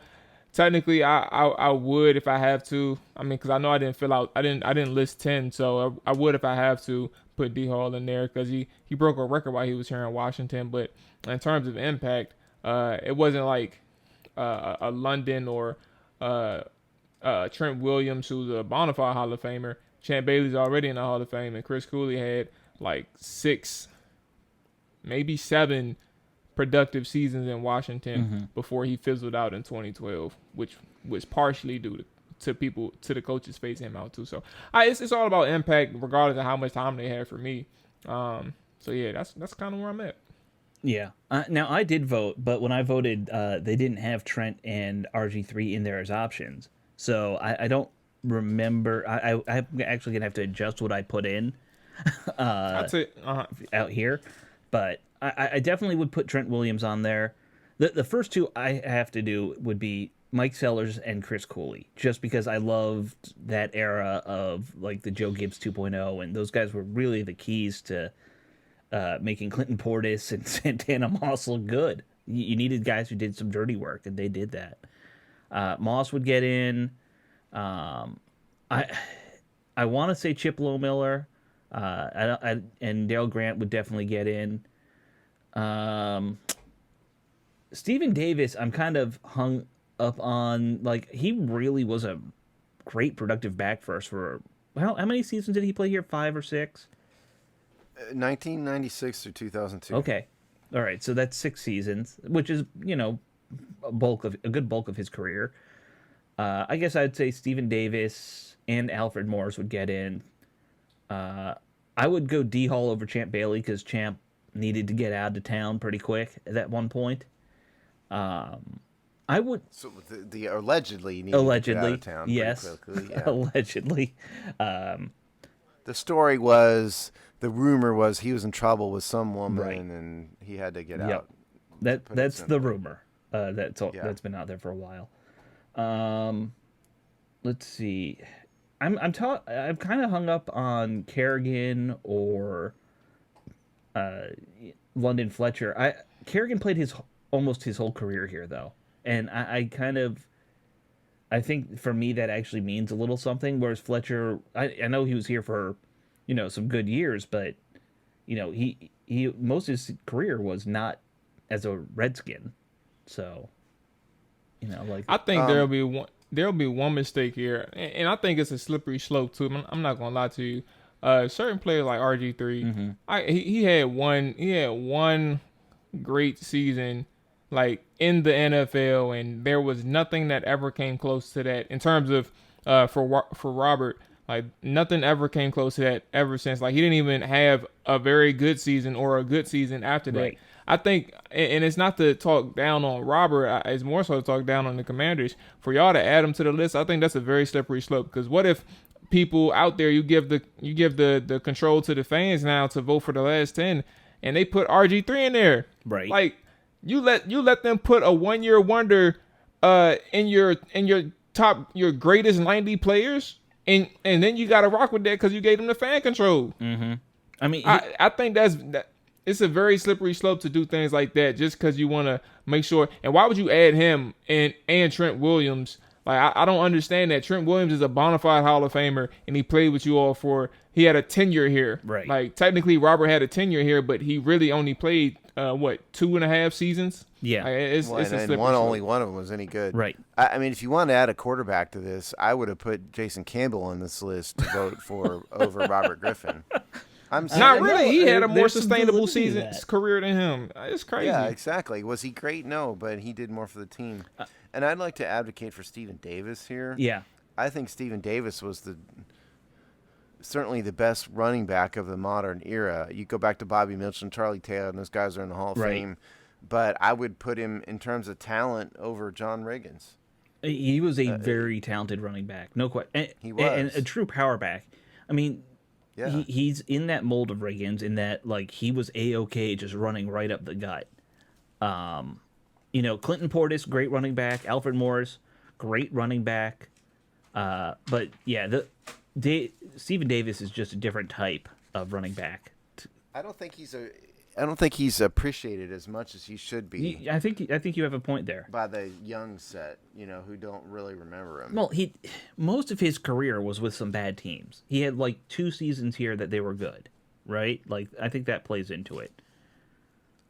Speaker 4: Technically, I would if I have to. I mean, because I know I didn't list 10, so I would if I have to put D Hall in there because he broke a record while he was here in Washington. But in terms of impact, it wasn't like a London or Trent Williams, who's a bona fide Hall of Famer. Champ Bailey's already in the Hall of Fame, and Chris Cooley had like 6, maybe 7 productive seasons in Washington before he fizzled out in 2012, which was partially due to the coaches phasing him out too. So it's all about impact, regardless of how much time they had for me. So yeah, that's kind of where I'm at.
Speaker 2: Yeah. Now I did vote, but when I voted, they didn't have Trent and RG3 in there as options. So I don't remember. I'm actually gonna have to adjust what I put in
Speaker 4: That's it.
Speaker 2: out here, but I definitely would put Trent Williams on there. The first two I have to do would be Mike Sellers and Chris Cooley, just because I loved that era of like the Joe Gibbs 2.0, and those guys were really the keys to making Clinton Portis and Santana Moss look good. You needed guys who did some dirty work, and they did that. Moss would get in. I want to say Chip Lowmiller, and Dale Grant would definitely get in. Stephen Davis, I'm kind of hung up on. Like, he really was a great productive back for us for how many seasons did he play here? 5 or 6?
Speaker 3: 1996 through 2002.
Speaker 2: Okay, all right. So that's 6 seasons, which is a good bulk of his career. I guess I'd say Stephen Davis and Alfred Morris would get in. I would go D Hall over Champ Bailey because Champ needed to get out of town pretty quick at that one point. I would.
Speaker 3: So the allegedly needed to get out of town
Speaker 2: yes,
Speaker 3: pretty quickly. Yeah.
Speaker 2: Allegedly.
Speaker 3: The story was, the rumor was he was in trouble with some woman,
Speaker 2: Right.
Speaker 3: and he had to get
Speaker 2: Yep.
Speaker 3: out.
Speaker 2: That's the rumor.
Speaker 3: Yeah.
Speaker 2: That's been out there for a while. Let's see. I'm kind of hung up on Kerrigan or London Fletcher. Kerrigan played almost his whole career here though, and I think for me that actually means a little something. Whereas Fletcher, I know he was here for some good years, but he most of his career was not as a Redskin, so like
Speaker 4: I think there'll be one mistake here, and I think it's a slippery slope too. I'm not gonna lie to you. Certain players like RG3, he had one great season, like in the NFL, and there was nothing that ever came close to that in terms of for Robert. Like nothing ever came close to that ever since. Like he didn't even have a very good season or a good season after that.
Speaker 2: Right.
Speaker 4: I think, and it's not to talk down on Robert, it's more so to talk down on the Commanders. For y'all to add him to the list, I think that's a very slippery slope. Because what if people out there, you give the control to the fans now to vote for the last 10, and they put RG3 in there,
Speaker 2: right?
Speaker 4: Like you let them put a 1-year wonder in your top, your greatest 90 players, and then you got to rock with that because you gave them the fan control.
Speaker 2: Mm-hmm. I mean,
Speaker 4: I think it's a very slippery slope to do things like that just because you want to make sure. And why would you add him and Trent Williams? Like, I don't understand that. Trent Williams is a bona fide Hall of Famer, and he played with you all he had a tenure here.
Speaker 2: Right.
Speaker 4: Like, technically, Robert had a tenure here, but he really only played, 2.5 seasons?
Speaker 2: Yeah.
Speaker 4: Like, it's a slippery slope.
Speaker 3: Only one of them was any good.
Speaker 2: Right.
Speaker 3: I mean, if you want to add a quarterback to this, I would have put Jason Campbell on this list to vote for over Robert Griffin.
Speaker 4: Not really. He had a more
Speaker 2: there's some
Speaker 4: sustainable
Speaker 2: validity to
Speaker 4: season
Speaker 2: that.
Speaker 4: career than him. It's crazy.
Speaker 3: Yeah, exactly. Was he great? No, but he did more for the team. And I'd like to advocate for Stephen Davis here.
Speaker 2: Yeah.
Speaker 3: I think Stephen Davis was certainly the best running back of the modern era. You go back to Bobby Mitchell and Charlie Taylor, and those guys are in the Hall of
Speaker 2: Right.
Speaker 3: Fame. but I would put him in terms of talent over John Riggins.
Speaker 2: He was a very talented running back, no question.
Speaker 3: He was.
Speaker 2: And a true power back. I mean,
Speaker 3: Yeah.
Speaker 2: he's in that mold of Riggins in that like he was A-OK just running right up the gut. Clinton Portis, great running back. Alfred Morris, great running back. But yeah, Stephen Davis is just a different type of running back.
Speaker 3: I don't think he's appreciated as much as he should be.
Speaker 2: I think you have a point there.
Speaker 3: By the young set, who don't really remember him.
Speaker 2: Well, most of his career was with some bad teams. He had like 2 seasons here that they were good, right? Like I think that plays into it.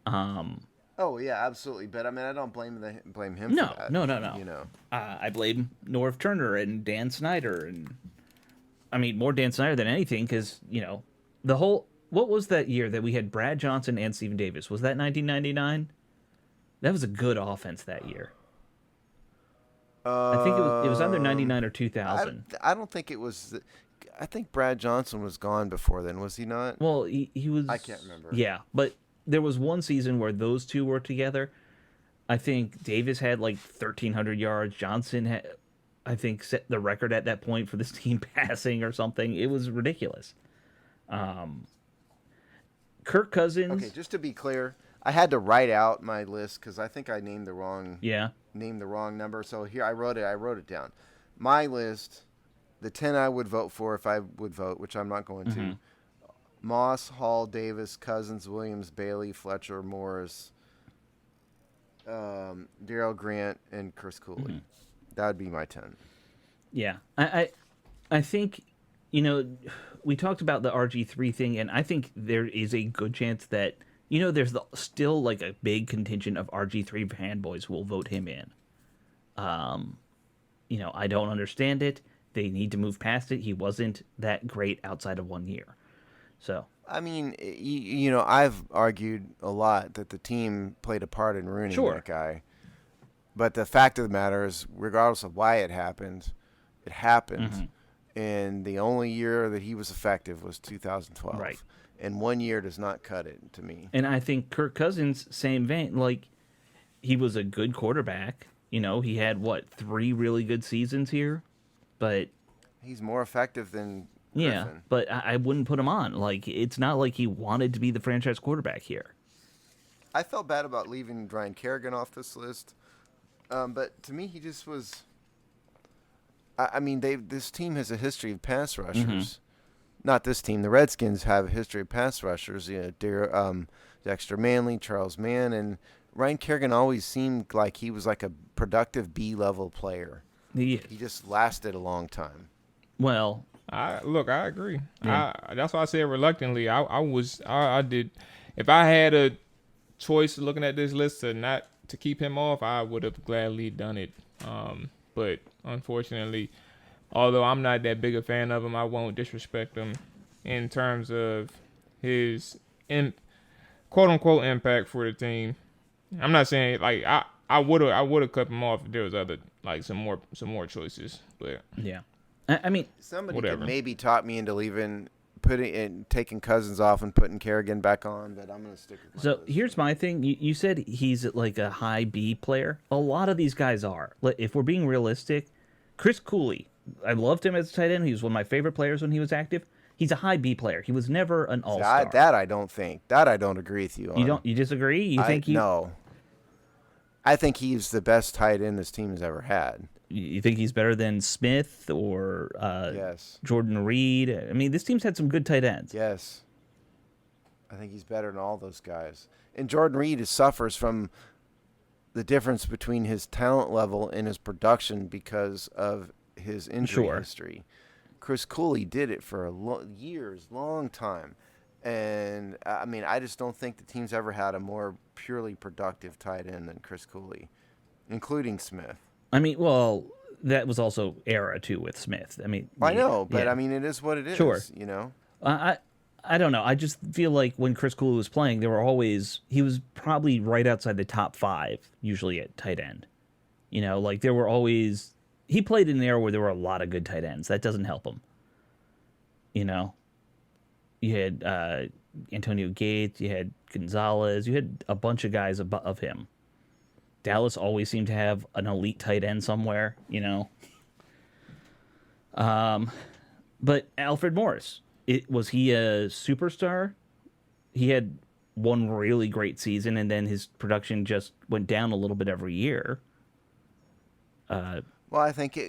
Speaker 3: Oh yeah, absolutely. But I mean, I don't blame him.
Speaker 2: No,
Speaker 3: for that,
Speaker 2: no. I blame Norv Turner and Dan Snyder, and I mean more Dan Snyder than anything because the whole. What was that year that we had Brad Johnson and Stephen Davis? Was that 1999? That was a good offense that year. I think it was either 99 or 2000.
Speaker 3: I don't think it was. I think Brad Johnson was gone before then, was he not?
Speaker 2: Well, he was.
Speaker 3: I can't remember.
Speaker 2: Yeah, but there was one season where those two were together. I think Davis had like 1,300 yards. Johnson had, I think, set the record at that point for this team passing or something. It was ridiculous. Kirk Cousins.
Speaker 3: Okay, just to be clear, I had to write out my list because I think I named the wrong number. So here I wrote it down. My list, the 10 I would vote for if I would vote, which I'm not going to. Moss, Hall, Davis, Cousins, Williams, Bailey, Fletcher, Morris, Darrell Grant, and Chris Cooley. That would be my 10.
Speaker 2: Yeah, I think we talked about the RG3 thing, and I think there is a good chance that, there's still like a big contingent of RG3 fanboys who will vote him in. I don't understand it. They need to move past it. He wasn't that great outside of 1 year. So. I
Speaker 3: mean, I've argued a lot that the team played a part in ruining that guy. But the fact of the matter is, regardless of why it happened, it happened. And the only year that he was effective was 2012.
Speaker 2: Right.
Speaker 3: And 1 year does not cut it to me.
Speaker 2: And I think Kirk Cousins, same vein. Like, he was a good quarterback. He had, 3 really good seasons here? But
Speaker 3: he's more effective than Griffin.
Speaker 2: Yeah, but I wouldn't put him on. Like, it's not like he wanted to be the franchise quarterback here.
Speaker 3: I felt bad about leaving Ryan Kerrigan off this list. But to me, he just was... I mean, this team has a history of pass rushers. Not this team. The Redskins have a history of pass rushers. Dexter Manley, Charles Mann, and Ryan Kerrigan always seemed like he was like a productive B-level player. He just lasted a long time.
Speaker 2: Well,
Speaker 4: I agree.
Speaker 2: Yeah.
Speaker 4: That's why I said reluctantly. I did. If I had a choice looking at this list to keep him off, I would have gladly done it. But unfortunately, although I'm not that big a fan of him, I won't disrespect him in terms of his quote unquote impact for the team. I'm not saying like I would have cut him off if there was other like some more choices. But
Speaker 2: yeah, I mean
Speaker 3: somebody could maybe talk me into taking Cousins off and putting Kerrigan back on, but I'm gonna stick with my list.
Speaker 2: Here's my thing. You said he's like a high B player. A lot of these guys are. If we're being realistic, Chris Cooley, I loved him as a tight end. He was one of my favorite players when he was active. He's a high B player. He was never an all-star.
Speaker 3: That I don't think. That I don't agree with you on.
Speaker 2: You disagree?
Speaker 3: No. I think he's the best tight end this team has ever had.
Speaker 2: You think he's better than Smith or
Speaker 3: yes.
Speaker 2: Jordan Reed? I mean, this team's had some good tight ends.
Speaker 3: Yes. I think he's better than all those guys. And Jordan Reed suffers from the difference between his talent level and his production because of his injury history. Chris Cooley did it for long time. And, I mean, I just don't think the team's ever had a more purely productive tight end than Chris Cooley, including Smith.
Speaker 2: I mean, well, that was also era, too, with Smith. I mean,
Speaker 3: I know, but, I mean, it is what it is, you know?
Speaker 2: I don't know. I just feel like when Chris Cooley was playing, he was probably right outside the top 5, usually at tight end. You know, like there were always, he played in an era where there were a lot of good tight ends. That doesn't help him. You know? You had Antonio Gates. You had Gonzalez. You had a bunch of guys above him. Dallas always seemed to have an elite tight end somewhere, you know. But Alfred Morris, was he a superstar? He had one really great season, and then his production just went down a little bit every year.
Speaker 3: Well, I think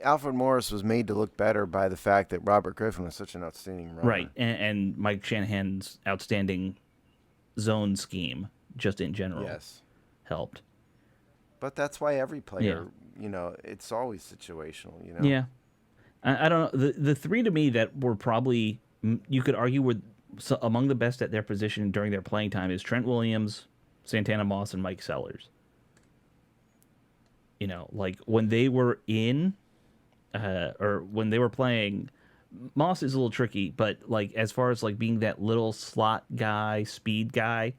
Speaker 3: Alfred Morris was made to look better by the fact that Robert Griffin was such an outstanding runner.
Speaker 2: Right, and Mike Shanahan's outstanding zone scheme, just in general, helped.
Speaker 3: But that's why every player, you know, it's always situational, you know?
Speaker 2: Yeah. I don't know. The three to me that were probably, you could argue, were among the best at their position during their playing time is Trent Williams, Santana Moss, and Mike Sellers. You know, like when they were or when they were playing, Moss is a little tricky, but like as far as like being that little slot guy, speed guy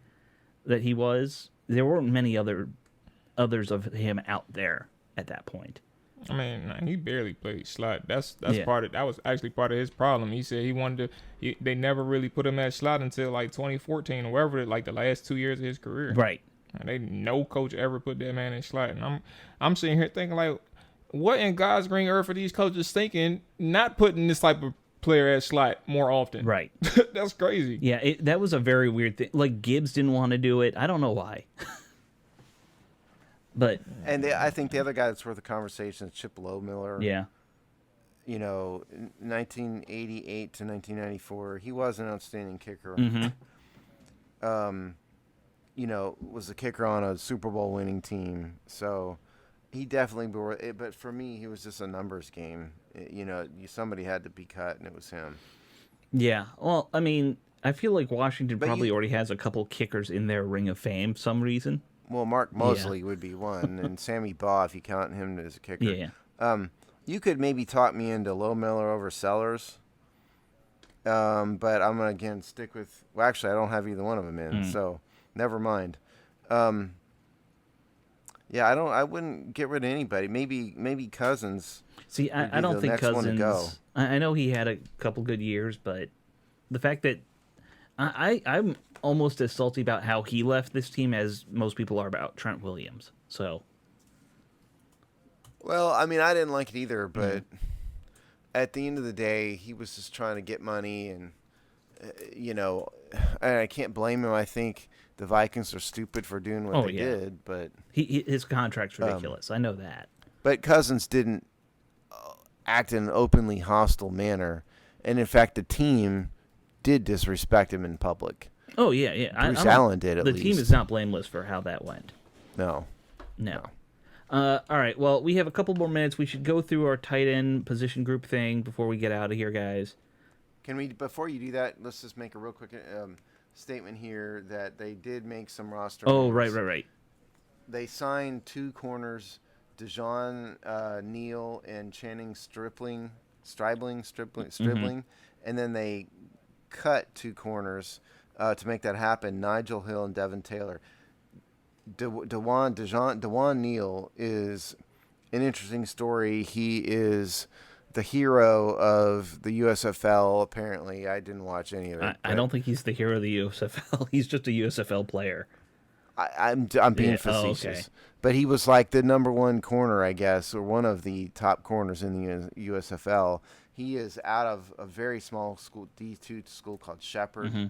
Speaker 2: that he was, there weren't many others of him out there at that point.
Speaker 4: I mean, he barely played slot. That was actually part of his problem. He said he wanted to. They never really put him at slot until like 2014 or wherever, like the last 2 years of his career.
Speaker 2: Right.
Speaker 4: No coach ever put that man in slot, and I'm sitting here thinking like, what in God's green earth are these coaches thinking? Not putting this type of player at slot more often.
Speaker 2: Right.
Speaker 4: That's crazy.
Speaker 2: Yeah, that was a very weird thing. Like Gibbs didn't want to do it. I don't know why. But
Speaker 3: I think the other guy that's worth a conversation is Chip Lowmiller.
Speaker 2: Yeah.
Speaker 3: You know, 1988 to 1994, he was an outstanding kicker.
Speaker 2: Mm-hmm.
Speaker 3: You know, was a kicker on a Super Bowl winning team. So he definitely bore it. But for me, he was just a numbers game. You know, somebody had to be cut, and it was him.
Speaker 2: Yeah. Well, I mean, I feel like Washington probably already has a couple kickers in their Ring of Fame for some reason.
Speaker 3: Well, Mark Mosley would be one, and Sammy Baugh, if you count him as a kicker.
Speaker 2: Yeah.
Speaker 3: You could maybe talk me into Lowmiller over Sellers. But I'm going to, again, stick with... Well, actually, I don't have either one of them in, so never mind. Yeah, I wouldn't get rid of anybody. Maybe Cousins.
Speaker 2: See, I don't think Cousins... I know he had a couple good years, but the fact that... I'm almost as salty about how he left this team as most people are about Trent Williams. So...
Speaker 3: Well, I mean, I didn't like it either, but at the end of the day, he was just trying to get money, and, you know, I can't blame him. I think the Vikings are stupid for doing what they did, but...
Speaker 2: his contract's ridiculous. I know that.
Speaker 3: But Cousins didn't act in an openly hostile manner, and in fact, the team did disrespect him in public.
Speaker 2: Oh, yeah.
Speaker 3: Bruce Allen did, at least.
Speaker 2: The team is not blameless for how that went.
Speaker 3: No.
Speaker 2: All right, well, we have a couple more minutes. We should go through our tight end position group thing before we get out of here, guys.
Speaker 3: Can we, before you do that, let's just make a real quick statement here that they did make some roster moves.
Speaker 2: Right.
Speaker 3: They signed two corners, Dejon Neal and Channing Stribling, and then they cut two corners to make that happen, Nigel Hill and Devin Taylor. Dewan Neal is an interesting story. He is the hero of the USFL, apparently. I didn't watch any of it.
Speaker 2: I don't think he's the hero of the USFL. He's just a USFL player.
Speaker 3: I'm being facetious.
Speaker 2: Okay.
Speaker 3: But he was like the number one corner, I guess, or one of the top corners in the USFL. He is out of a very small school, D2 school called Shepherd.
Speaker 2: Mm-hmm.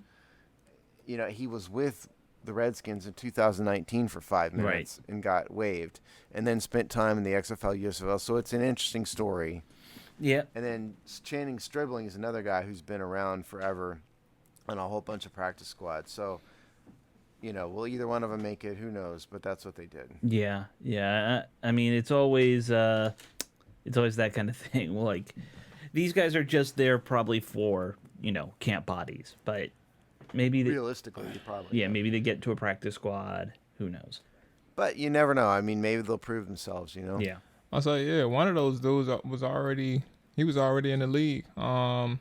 Speaker 3: You know, he was with the Redskins in 2019 for 5 minutes and got waived, and then spent time in the XFL, USFL. So it's an interesting story.
Speaker 2: Yeah.
Speaker 3: And then Channing Stribling is another guy who's been around forever on a whole bunch of practice squads. So, you know, will either one of them make it? Who knows? But that's what they did.
Speaker 2: Yeah. I mean, it's always that kind of thing. Like, these guys are just there probably for, you know, camp bodies, but maybe
Speaker 3: realistically, probably.
Speaker 2: Yeah, maybe they get to a practice squad. Who knows?
Speaker 3: But you never know. I mean, maybe they'll prove themselves. You know.
Speaker 2: Yeah.
Speaker 4: I say, one of those dudes was already in the league. On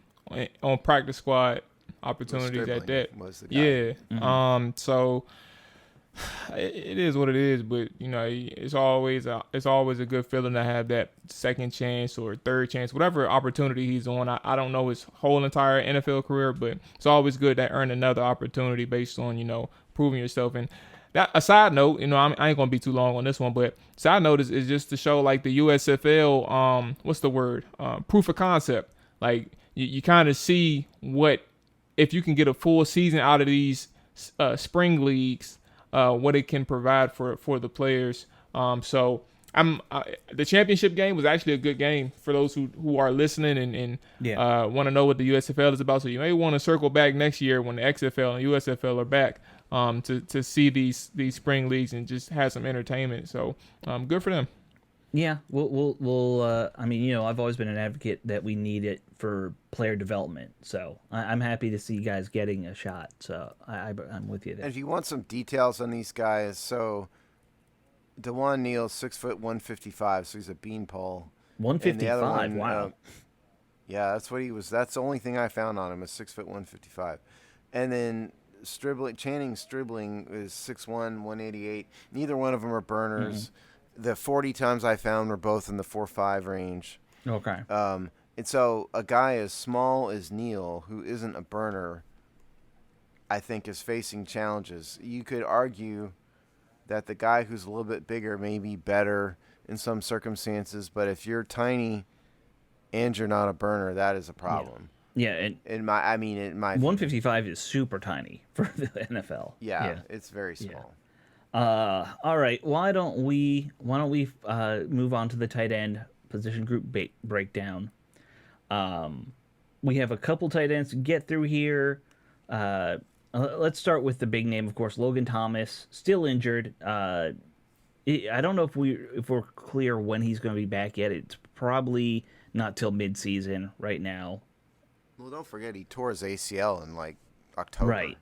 Speaker 4: practice squad opportunities at that.
Speaker 3: Was the guy.
Speaker 4: Yeah.
Speaker 2: Mm-hmm.
Speaker 4: So It is what it is, but it's always a good feeling to have that second chance or third chance, whatever opportunity he's on. I don't know his whole entire NFL career, but it's always good to earn another opportunity based on proving yourself. And that a side note, I ain't gonna be too long on this one, but side note is just to show like the USFL, what's the word? Proof of concept. Like you kind of see what if you can get a full season out of these spring leagues. What it can provide for the players. So the championship game was actually a good game for those who are listening and want to know what the USFL is about. So you may want to circle back next year when the XFL and USFL are back to see these spring leagues and just have some entertainment. So good for them.
Speaker 2: Yeah, we'll I mean, I've always been an advocate that we need it for player development. So I'm happy to see you guys getting a shot. So I'm with you there.
Speaker 3: And if you want some details on these guys, so DeJuan Neal's 6 foot 155, so he's a beanpole.
Speaker 2: 155. Wow.
Speaker 3: Yeah, that's what he was. That's the only thing I found on him is 6 foot 155. And then Channing Stribling is 6'1", 188. Neither one of them are burners. Mm-hmm. The 40 times I found were both in the 4.5 range.
Speaker 2: Okay.
Speaker 3: And so a guy as small as Neal, who isn't a burner, I think is facing challenges. You could argue that the guy who's a little bit bigger may be better in some circumstances, but if you're tiny and you're not a burner, that is a problem.
Speaker 2: Yeah, and
Speaker 3: in my
Speaker 2: 155 is super tiny for the NFL.
Speaker 3: Yeah, it's very small.
Speaker 2: Yeah. All right. Why don't we move on to the tight end position group breakdown? We have a couple tight ends to get through here. Let's start with the big name, of course, Logan Thomas, still injured. I don't know if we're clear when he's going to be back yet. It's probably not till mid-season right now.
Speaker 3: Well, don't forget he tore his ACL in like October.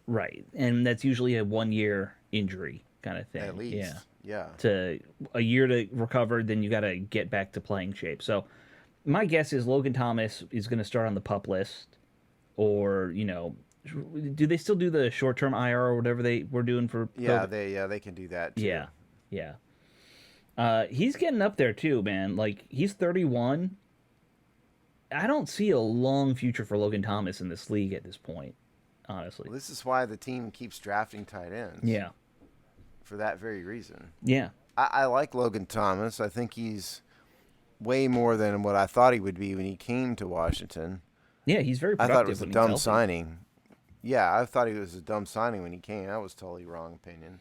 Speaker 2: Right, and that's usually a 1-year injury kind of thing.
Speaker 3: At least, yeah.
Speaker 2: To a year to recover, then you got to get back to playing shape. So, my guess is Logan Thomas is going to start on the PUP list, or do they still do the short-term IR or whatever they were doing for?
Speaker 3: Yeah, they can do that too.
Speaker 2: Yeah. He's getting up there too, man. Like he's 31. I don't see a long future for Logan Thomas in this league at this point. Honestly.
Speaker 3: Well, this is why the team keeps drafting tight ends.
Speaker 2: Yeah.
Speaker 3: For that very reason.
Speaker 2: Yeah.
Speaker 3: I like Logan Thomas. I think he's way more than what I thought he would be when he came to Washington.
Speaker 2: Yeah, he's very productive.
Speaker 3: I thought it was a dumb signing. Yeah, I thought he was a dumb signing when he came. That was totally wrong opinion.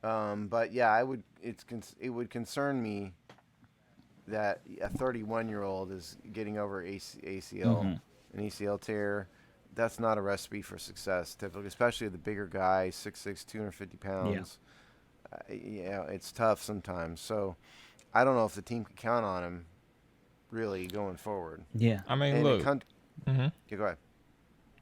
Speaker 3: But yeah, it would concern me that a 31-year-old is getting over ACL, an ACL tear. That's not a recipe for success, typically, especially the bigger guy, 6'6", 250 pounds. Yeah. It's tough sometimes. So I don't know if the team can count on him really going forward.
Speaker 2: Yeah.
Speaker 4: I mean, look.
Speaker 3: Yeah, go ahead.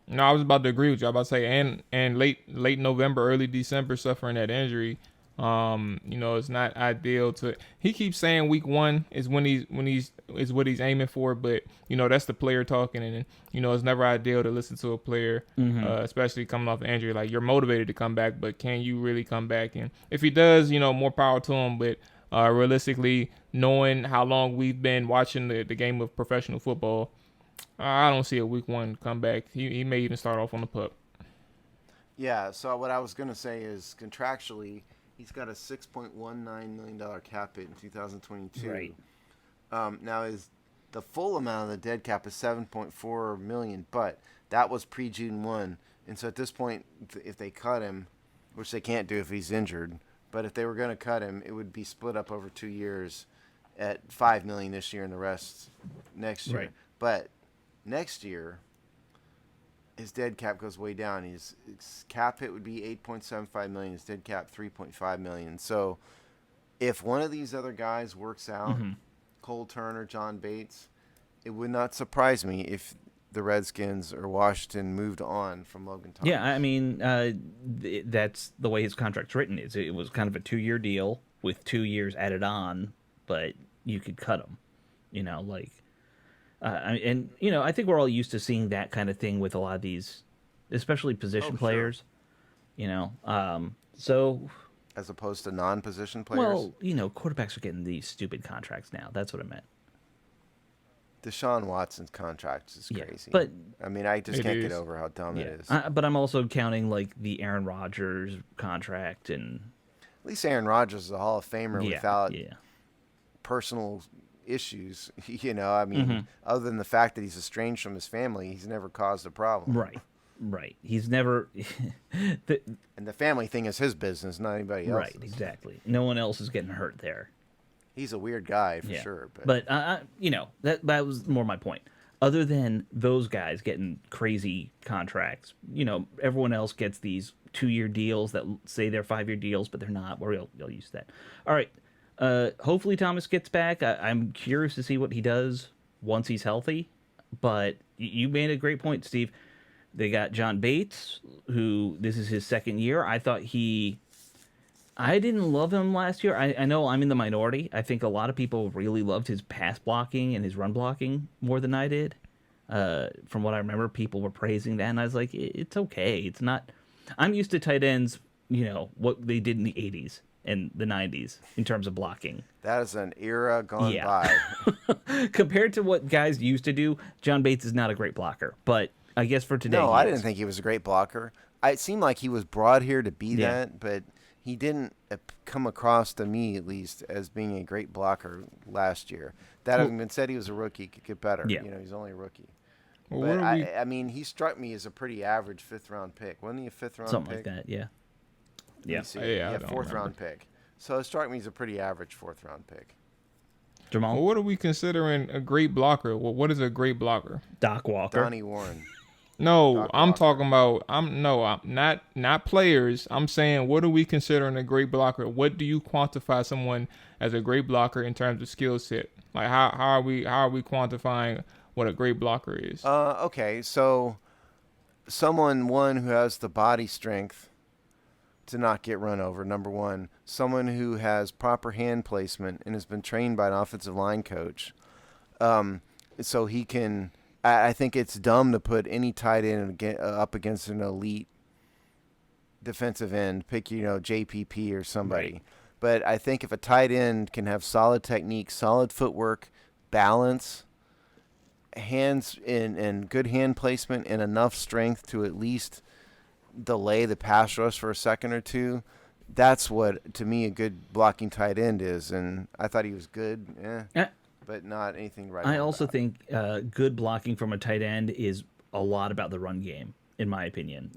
Speaker 4: No, I was about to agree with you. I was about to say, and late November, early December, suffering that injury. It's not ideal to. He keeps saying week 1 is when he's what he's aiming for, but that's the player talking, and it's never ideal to listen to a player, especially coming off an injury. Like you're motivated to come back, but can you really come back? And if he does, more power to him. But realistically, knowing how long we've been watching the game of professional football, I don't see a week 1 comeback. He may even start off on the PUP.
Speaker 3: Yeah. So what I was gonna say is contractually, he's got a $6.19 million cap hit in 2022.
Speaker 2: Right.
Speaker 3: Now, the full amount of the dead cap is $7.4 million, but that was pre-June 1. And so at this point, if they cut him, which they can't do if he's injured, but if they were going to cut him, it would be split up over 2 years at $5 million this year and the rest next year.
Speaker 2: Right.
Speaker 3: But next year, his dead cap goes way down. His cap hit would be $8.75 million. His dead cap $3.5 million. So if one of these other guys works out, Cole Turner, John Bates, it would not surprise me if the Redskins or Washington moved on from Logan Thomas.
Speaker 2: Yeah, I mean, that's the way his contract's written. It was kind of a 2-year deal with 2 years added on, but you could cut him. I think we're all used to seeing that kind of thing with a lot of these, especially position players. So,
Speaker 3: As opposed to non-position players?
Speaker 2: well, quarterbacks are getting these stupid contracts now. That's what I meant.
Speaker 3: Deshaun Watson's contract is
Speaker 2: Yeah,
Speaker 3: crazy.
Speaker 2: but
Speaker 3: I mean, I just
Speaker 4: It
Speaker 3: can't
Speaker 4: is.
Speaker 3: get over how dumb
Speaker 2: yeah,
Speaker 3: it is.
Speaker 2: but I'm also counting like the Aaron Rodgers contract and
Speaker 3: At least Aaron Rodgers is a Hall of Famer without
Speaker 2: yeah.
Speaker 3: personal issues. I mean, other than the fact that he's estranged from his family, he's never caused a problem.
Speaker 2: Right. He's never.
Speaker 3: And the family thing is his business, not anybody else's.
Speaker 2: Right, exactly. No one else is getting hurt there.
Speaker 3: He's a weird guy for
Speaker 2: Yeah.
Speaker 3: sure.
Speaker 2: But that was more my point. Other than those guys getting crazy contracts, everyone else gets these 2-year deals that say they're 5-year deals, but they're not. We'll use that. All right. Hopefully Thomas gets back. I'm curious to see what he does once he's healthy. But you made a great point, Steve. They got John Bates, who this is his second year. I didn't love him last year. I know I'm in the minority. I think a lot of people really loved his pass blocking and his run blocking more than I did. From what I remember, people were praising that, and I was like, it's okay. It's not. I'm used to tight ends, what they did in the 80s and the 90s in terms of blocking.
Speaker 3: That is an era gone
Speaker 2: Yeah.
Speaker 3: by.
Speaker 2: Compared to what guys used to do, John Bates is not a great blocker, but I guess for today,
Speaker 3: No,
Speaker 2: he
Speaker 3: I
Speaker 2: is.
Speaker 3: didn't think he was a great blocker. It seemed like he was brought here to be
Speaker 2: Yeah.
Speaker 3: that, but he didn't come across to me, at least, as being a great blocker last year. That having been said, he was a rookie. Could get better.
Speaker 2: Yeah.
Speaker 3: He's only a rookie.
Speaker 4: Well,
Speaker 3: But
Speaker 4: what are we?
Speaker 3: I mean, he struck me as a pretty average 5th-round pick. Wasn't he a 5th-round
Speaker 2: Something
Speaker 3: pick?
Speaker 2: like that, yeah.
Speaker 3: Let me
Speaker 2: Yeah.
Speaker 3: see.
Speaker 4: Yeah, I don't
Speaker 3: 4th-round pick. So it struck me as a pretty average 4th-round pick.
Speaker 2: Jamal?
Speaker 4: Well, what are we considering a great blocker? Well, what is a great blocker?
Speaker 2: Doc Walker.
Speaker 3: Donnie Warren.
Speaker 4: No,
Speaker 3: Doc
Speaker 4: I'm
Speaker 3: Walker.
Speaker 4: talking about. I'm not players. I'm saying, what are we considering a great blocker? What do you quantify someone as a great blocker in terms of skill set? Like how are we quantifying what a great blocker is?
Speaker 3: Okay, so someone who has the body strength to not get run over, number one. Someone who has proper hand placement and has been trained by an offensive line coach. So he can. I think it's dumb to put any tight end up against an elite defensive end. Pick JPP or somebody.
Speaker 2: Right.
Speaker 3: But I think if a tight end can have solid technique, solid footwork, balance, hands and good hand placement, and enough strength to at least delay the pass rush for a second or two, that's what, to me, a good blocking tight end is. And I thought he was good, but not anything right.
Speaker 2: I also think good blocking from a tight end is a lot about the run game, in my opinion.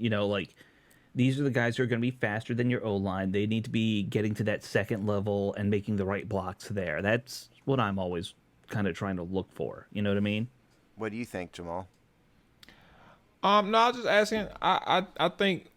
Speaker 2: These are the guys who are going to be faster than your O-line. They need to be getting to that second level and making the right blocks there. That's what I'm always kind of trying to look for. You know what I mean?
Speaker 3: What do you think, Jamal?
Speaker 4: No, I was just asking. I think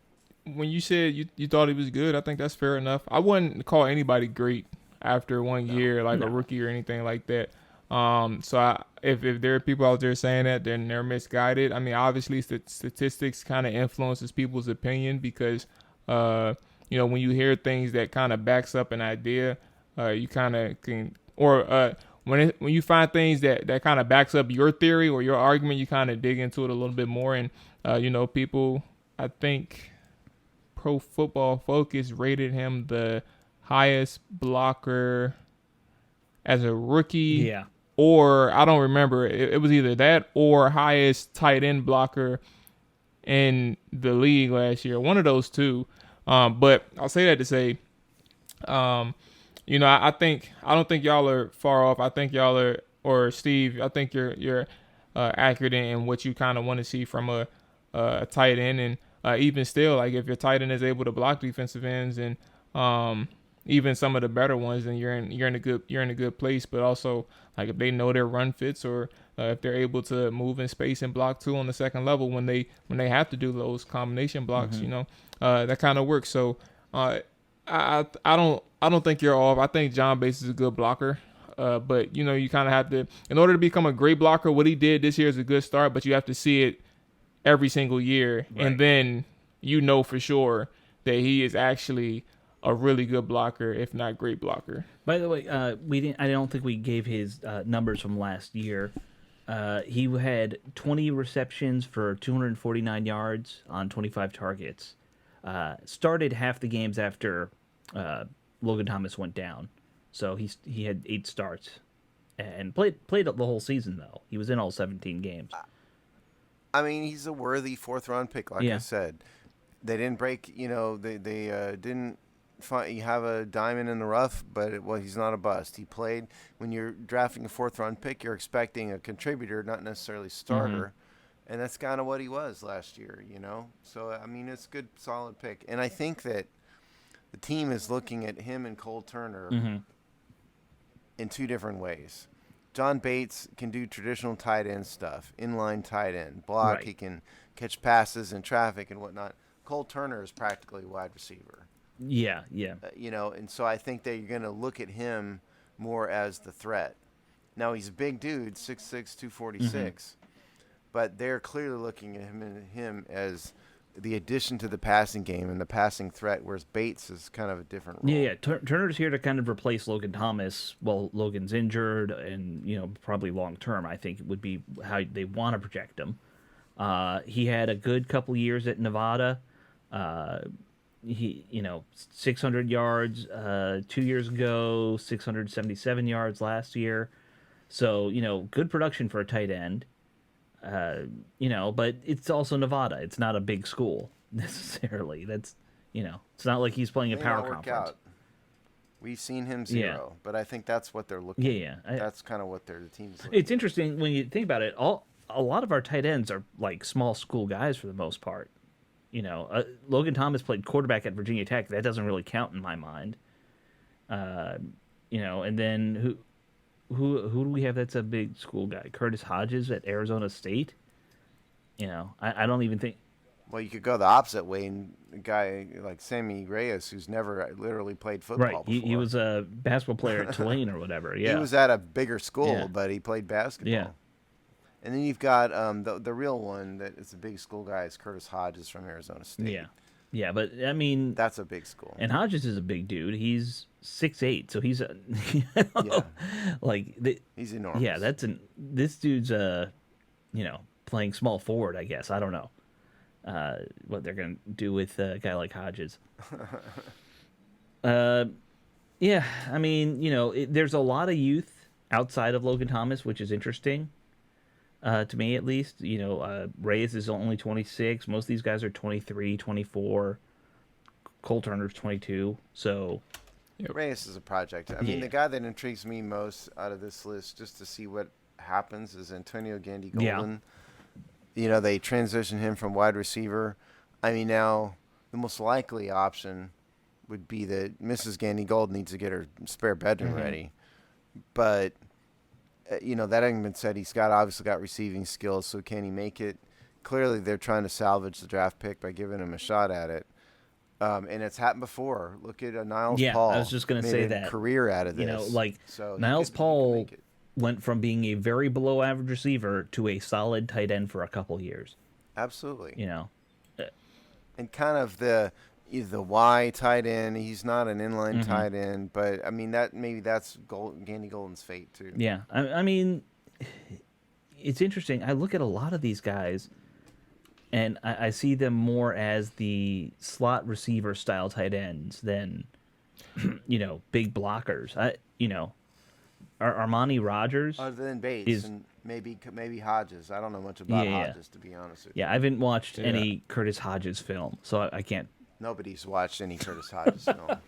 Speaker 4: when you said you thought he was good, I think that's fair enough. I wouldn't call anybody great after 1 year, like a rookie or anything like that. So if there are people out there saying that, then they're misguided. I mean, obviously statistics kind of influences people's opinion because, when you hear things that kind of backs up an idea, you kind of can, or when you find things that kind of backs up your theory or your argument, you kind of dig into it a little bit more. And, people, I think Pro Football Focus rated him the highest blocker as a rookie.
Speaker 2: Yeah.
Speaker 4: Or I don't remember. It was either that or highest tight end blocker in the league last year. One of those two. But I'll say that to say, I don't think y'all are far off. I think y'all are, or Steve, I think you're accurate in what you kind of want to see from a tight end. And even still, like if your tight end is able to block defensive ends and even some of the better ones, then you're in a good place. But also, like if they know their run fits, or if they're able to move in space and block too on the second level when they have to do those combination blocks, that kind of works. So I don't think you're off. I think John Bates is a good blocker. But you kind of have to, in order to become a great blocker, what he did this year is a good start, but you have to see it every single year,
Speaker 2: Right.
Speaker 4: and then for sure that he is actually a really good blocker, if not great blocker.
Speaker 2: By the way, I don't think we gave his numbers from last year. He had 20 receptions for 249 yards on 25 targets. started half the games after Logan Thomas went down. So he had 8 starts and played the whole season, though. He was in all 17 games.
Speaker 3: I mean, he's a worthy 4th-round pick, like I said. They didn't break, they didn't you have a diamond in the rough, but he's not a bust. He played. When you're drafting a 4th-round pick, you're expecting a contributor, not necessarily starter, and that's kind of what he was last year, So, I mean, it's a good, solid pick. And I think that the team is looking at him and Cole Turner in 2 different ways. John Bates can do traditional tight end stuff, inline tight end, block. Right. He can catch passes in traffic and whatnot. Cole Turner is practically a wide receiver.
Speaker 2: Yeah.
Speaker 3: And so I think that you're going to look at him more as the threat. Now, he's a big dude, 6'6", 246, but they're clearly looking at him as the addition to the passing game and the passing threat, whereas Bates is kind of a different role.
Speaker 2: Yeah. Turner's here to kind of replace Logan Thomas while Logan's injured, and probably long term, I think would be how they want to project him. He had a good couple years at Nevada. He 600 yards 2 years ago, 677 yards last year. So, good production for a tight end. But it's also Nevada. It's not a big school necessarily. That's, it's not like he's playing a power conference.
Speaker 3: We've seen him zero, but I think that's what they're looking at.
Speaker 2: Yeah.
Speaker 3: That's kind of what the team's looking
Speaker 2: It's interesting when you think about it. A lot of our tight ends are like small school guys for the most part. Logan Thomas played quarterback at Virginia Tech. That doesn't really count in my mind. And then who do we have that's a big school guy? Curtis Hodges at Arizona State. I don't even think.
Speaker 3: Well, you could go the opposite way, and a guy like Sammy Reyes, who's never literally played football before.
Speaker 2: He was a basketball player at Tulane or whatever. Yeah,
Speaker 3: he was at a bigger school, but he played basketball.
Speaker 2: Yeah.
Speaker 3: And then you've got the real one that is a big school guy is Curtis Hodges from Arizona State.
Speaker 2: Yeah, but I mean
Speaker 3: that's a big school.
Speaker 2: And Hodges is a big dude. He's 6'8", so he's
Speaker 3: he's enormous.
Speaker 2: Yeah, this dude's playing small forward, I guess. I don't know what they're gonna do with a guy like Hodges. Yeah, I mean, there's a lot of youth outside of Logan Thomas, which is interesting. To me, at least, Reyes is only 26. Most of these guys are 23, 24. Cole Turner's 22. So,
Speaker 3: Reyes is a project. I mean, the guy that intrigues me most out of this list, just to see what happens, is Antonio Gandy-Golden. Yeah. They transition him from wide receiver. I mean, now the most likely option would be that Mrs. Gandy-Golden needs to get her spare bedroom ready, but. That having been said, he's obviously got receiving skills, so can he make it? Clearly, they're trying to salvage the draft pick by giving him a shot at it. And it's happened before. Look at Niles Paul.
Speaker 2: I was just going to say that.
Speaker 3: Career out of this.
Speaker 2: Niles Paul went from being a very below-average receiver to a solid tight end for a couple years.
Speaker 3: Absolutely.
Speaker 2: And
Speaker 3: kind of the Y tight end. He's not an inline tight end, but I mean that's Gandy-Golden's fate too.
Speaker 2: Yeah, I mean, it's interesting. I look at a lot of these guys, and I see them more as the slot receiver style tight ends than, big blockers. Armani Rogers.
Speaker 3: Other than Bates and maybe Hodges. I don't know much about Hodges, to be honest with you.
Speaker 2: Yeah, I haven't watched any Curtis Hodges film, so I can't.
Speaker 3: Nobody's watched any Curtis Hodges film.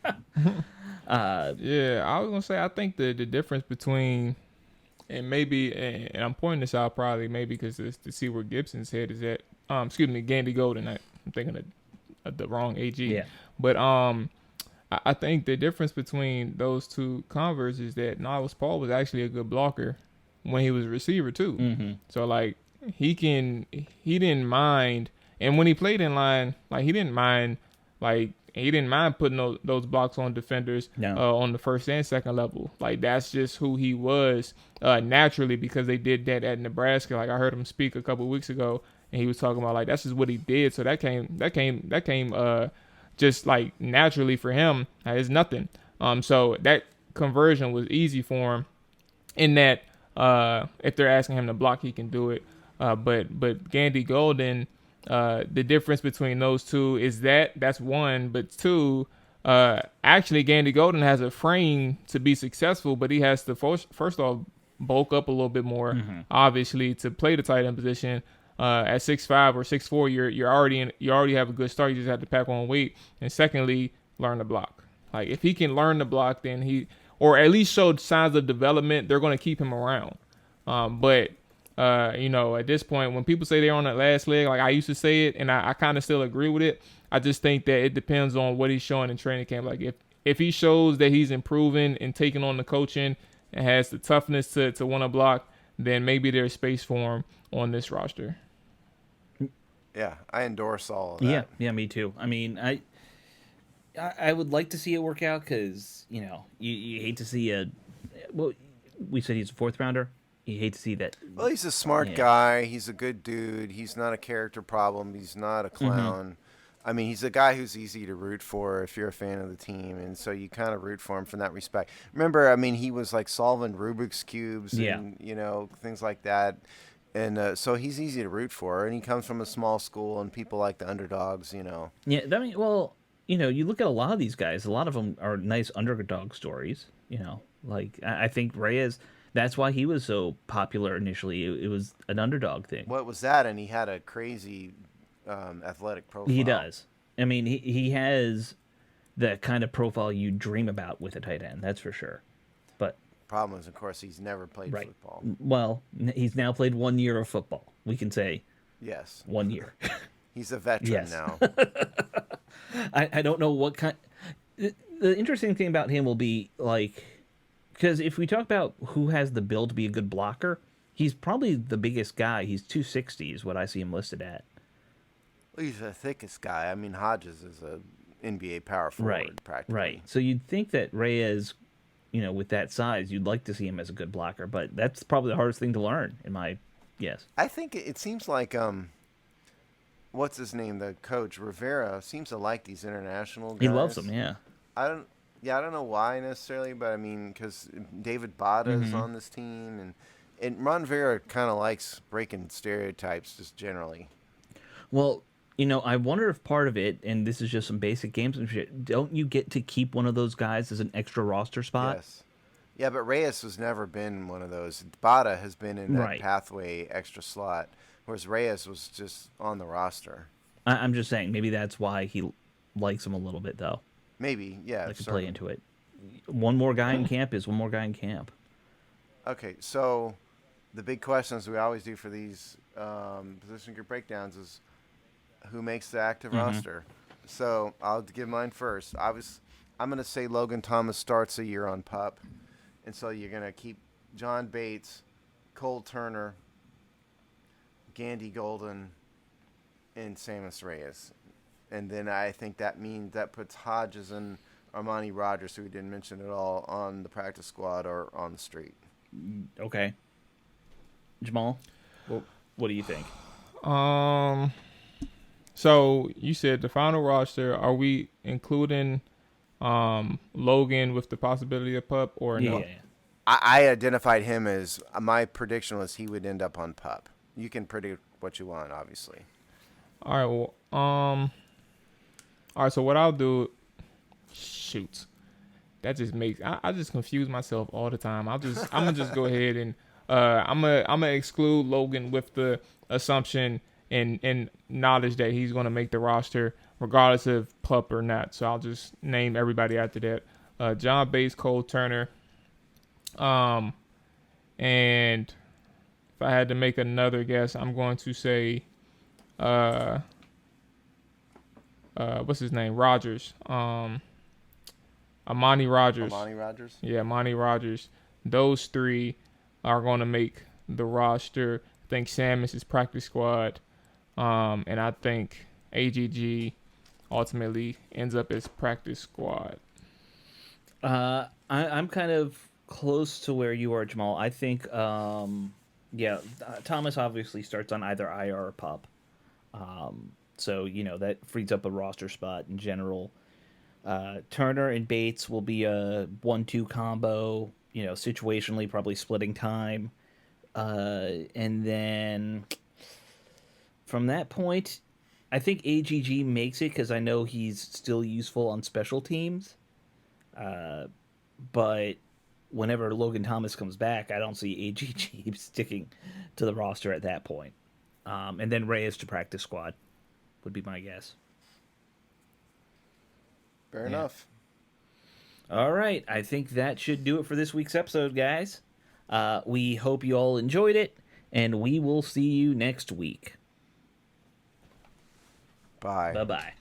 Speaker 4: I was gonna say I think the difference between and I'm pointing this out probably because it's to see where Gibson's head is at. Gandy-Golden. I'm thinking of the wrong AG.
Speaker 2: Yeah.
Speaker 4: But I think the difference between those two converts is that Niles Paul was actually a good blocker when he was a receiver too.
Speaker 2: Mm-hmm.
Speaker 4: So he didn't mind, and when he played in line, he didn't mind. He didn't mind putting those blocks on defenders on the first and second level. That's just who he was naturally, because they did that at Nebraska. I heard him speak a couple of weeks ago, and he was talking about that's just what he did. So that came just naturally for him. It's nothing. So that conversion was easy for him. In that if they're asking him to block, he can do it. But Gandy-Golden. The difference between those two is that's one, but two, actually Gandy Golden has a frame to be successful, but he has to first off bulk up a little bit more, obviously, to play the tight end position. At 6'5" or 6'4", you already have a good start. You just have to pack on weight, and secondly, learn to block. Like if he can learn to block, then or at least show signs of development, they're going to keep him around. But at this point, when people say they're on that last leg, like I used to say it, and I kind of still agree with it. I just think that it depends on what he's showing in training camp. Like if he shows that he's improving and taking on the coaching and has the toughness to want to block, then maybe there's space for him on this roster.
Speaker 3: Yeah, I endorse all of that.
Speaker 2: Yeah, me too. I mean, I would like to see it work out because you hate to see we said he's a 4th rounder. You hate to see that.
Speaker 3: Well, he's a smart guy. He's a good dude. He's not a character problem. He's not a clown. I mean, he's a guy who's easy to root for if you're a fan of the team, and so you kind of root for him from that respect. Remember, I mean, he was like solving Rubik's cubes and things like that. And so he's easy to root for, and he comes from a small school, and people like the underdogs,
Speaker 2: Yeah, I mean, well, you look at a lot of these guys. A lot of them are nice underdog stories. Like I think Reyes. That's why he was so popular initially. It was an underdog thing.
Speaker 3: What was that? And he had a crazy athletic profile.
Speaker 2: He does. I mean, he has the kind of profile you dream about with a tight end. That's for sure. But
Speaker 3: problem is, of course, he's never played football.
Speaker 2: Well, he's now played 1 year of football. We can say
Speaker 3: yes,
Speaker 2: 1 year.
Speaker 3: He's a veteran now.
Speaker 2: I don't know what kind. The interesting thing about him will be like, because if we talk about who has the build to be a good blocker, he's probably the biggest guy. He's 260 is what I see him listed at.
Speaker 3: Well, he's the thickest guy. I mean, Hodges is a NBA power forward, practically.
Speaker 2: Right. So you'd think that Reyes, with that size, you'd like to see him as a good blocker, but that's probably the hardest thing to learn, in my guess.
Speaker 3: I think it seems like what's his name, the coach Rivera seems to like these international guys.
Speaker 2: He loves them, yeah.
Speaker 3: I don't know why necessarily, but I mean, because David Bada is on this team, and Ron Rivera kind of likes breaking stereotypes just generally.
Speaker 2: Well, I wonder if part of it, and this is just some basic gamesmanship, don't you get to keep one of those guys as an extra roster spot?
Speaker 3: Yes. Yeah, but Reyes has never been one of those. Bada has been in that pathway extra slot, whereas Reyes was just on the roster.
Speaker 2: I'm just saying, maybe that's why he likes him a little bit, though.
Speaker 3: Maybe, yeah.
Speaker 2: That could play into it. One more guy in camp is one more guy in camp.
Speaker 3: Okay, so the big questions we always do for these position group breakdowns is who makes the active roster. So I'll give mine first. I'm going to say Logan Thomas starts a year on PUP. And so you're going to keep John Bates, Cole Turner, Gandy Golden, and Samus Reyes. And then I think that means that puts Hodges and Armani Rogers, who we didn't mention at all, on the practice squad or on the street.
Speaker 2: Okay. Jamal, what do you think?
Speaker 4: So you said the final roster. Are we including Logan with the possibility of PUP or no?
Speaker 2: Yeah.
Speaker 3: I identified him as my prediction was he would end up on PUP. You can predict what you want, obviously.
Speaker 4: All right. Well, all right. So what I'll do, shoot, that just makes I just confuse myself all the time. I'm gonna just go ahead and I'm gonna exclude Logan with the assumption and knowledge that he's gonna make the roster regardless of PUP or not. So I'll just name everybody after that. John Bates, Cole Turner. And if I had to make another guess, I'm going to say, what's his name? Rogers. Amani Rogers.
Speaker 3: Amani Rogers?
Speaker 4: Yeah, Amani Rogers. Those three are going to make the roster. I think Samus is practice squad. And I think AGG ultimately ends up as practice squad.
Speaker 2: I'm kind of close to where you are, Jamal. I think, Thomas obviously starts on either IR or PUP. So, that frees up a roster spot in general. Turner and Bates will be a 1-2 combo, situationally probably splitting time. And then from that point, I think AGG makes it because I know he's still useful on special teams. But whenever Logan Thomas comes back, I don't see AGG sticking to the roster at that point. And then Reyes to practice squad would be my guess.
Speaker 3: Fair enough.
Speaker 2: All right. I think that should do it for this week's episode, guys. We hope you all enjoyed it, and we will see you next week.
Speaker 3: Bye.
Speaker 2: Bye-bye.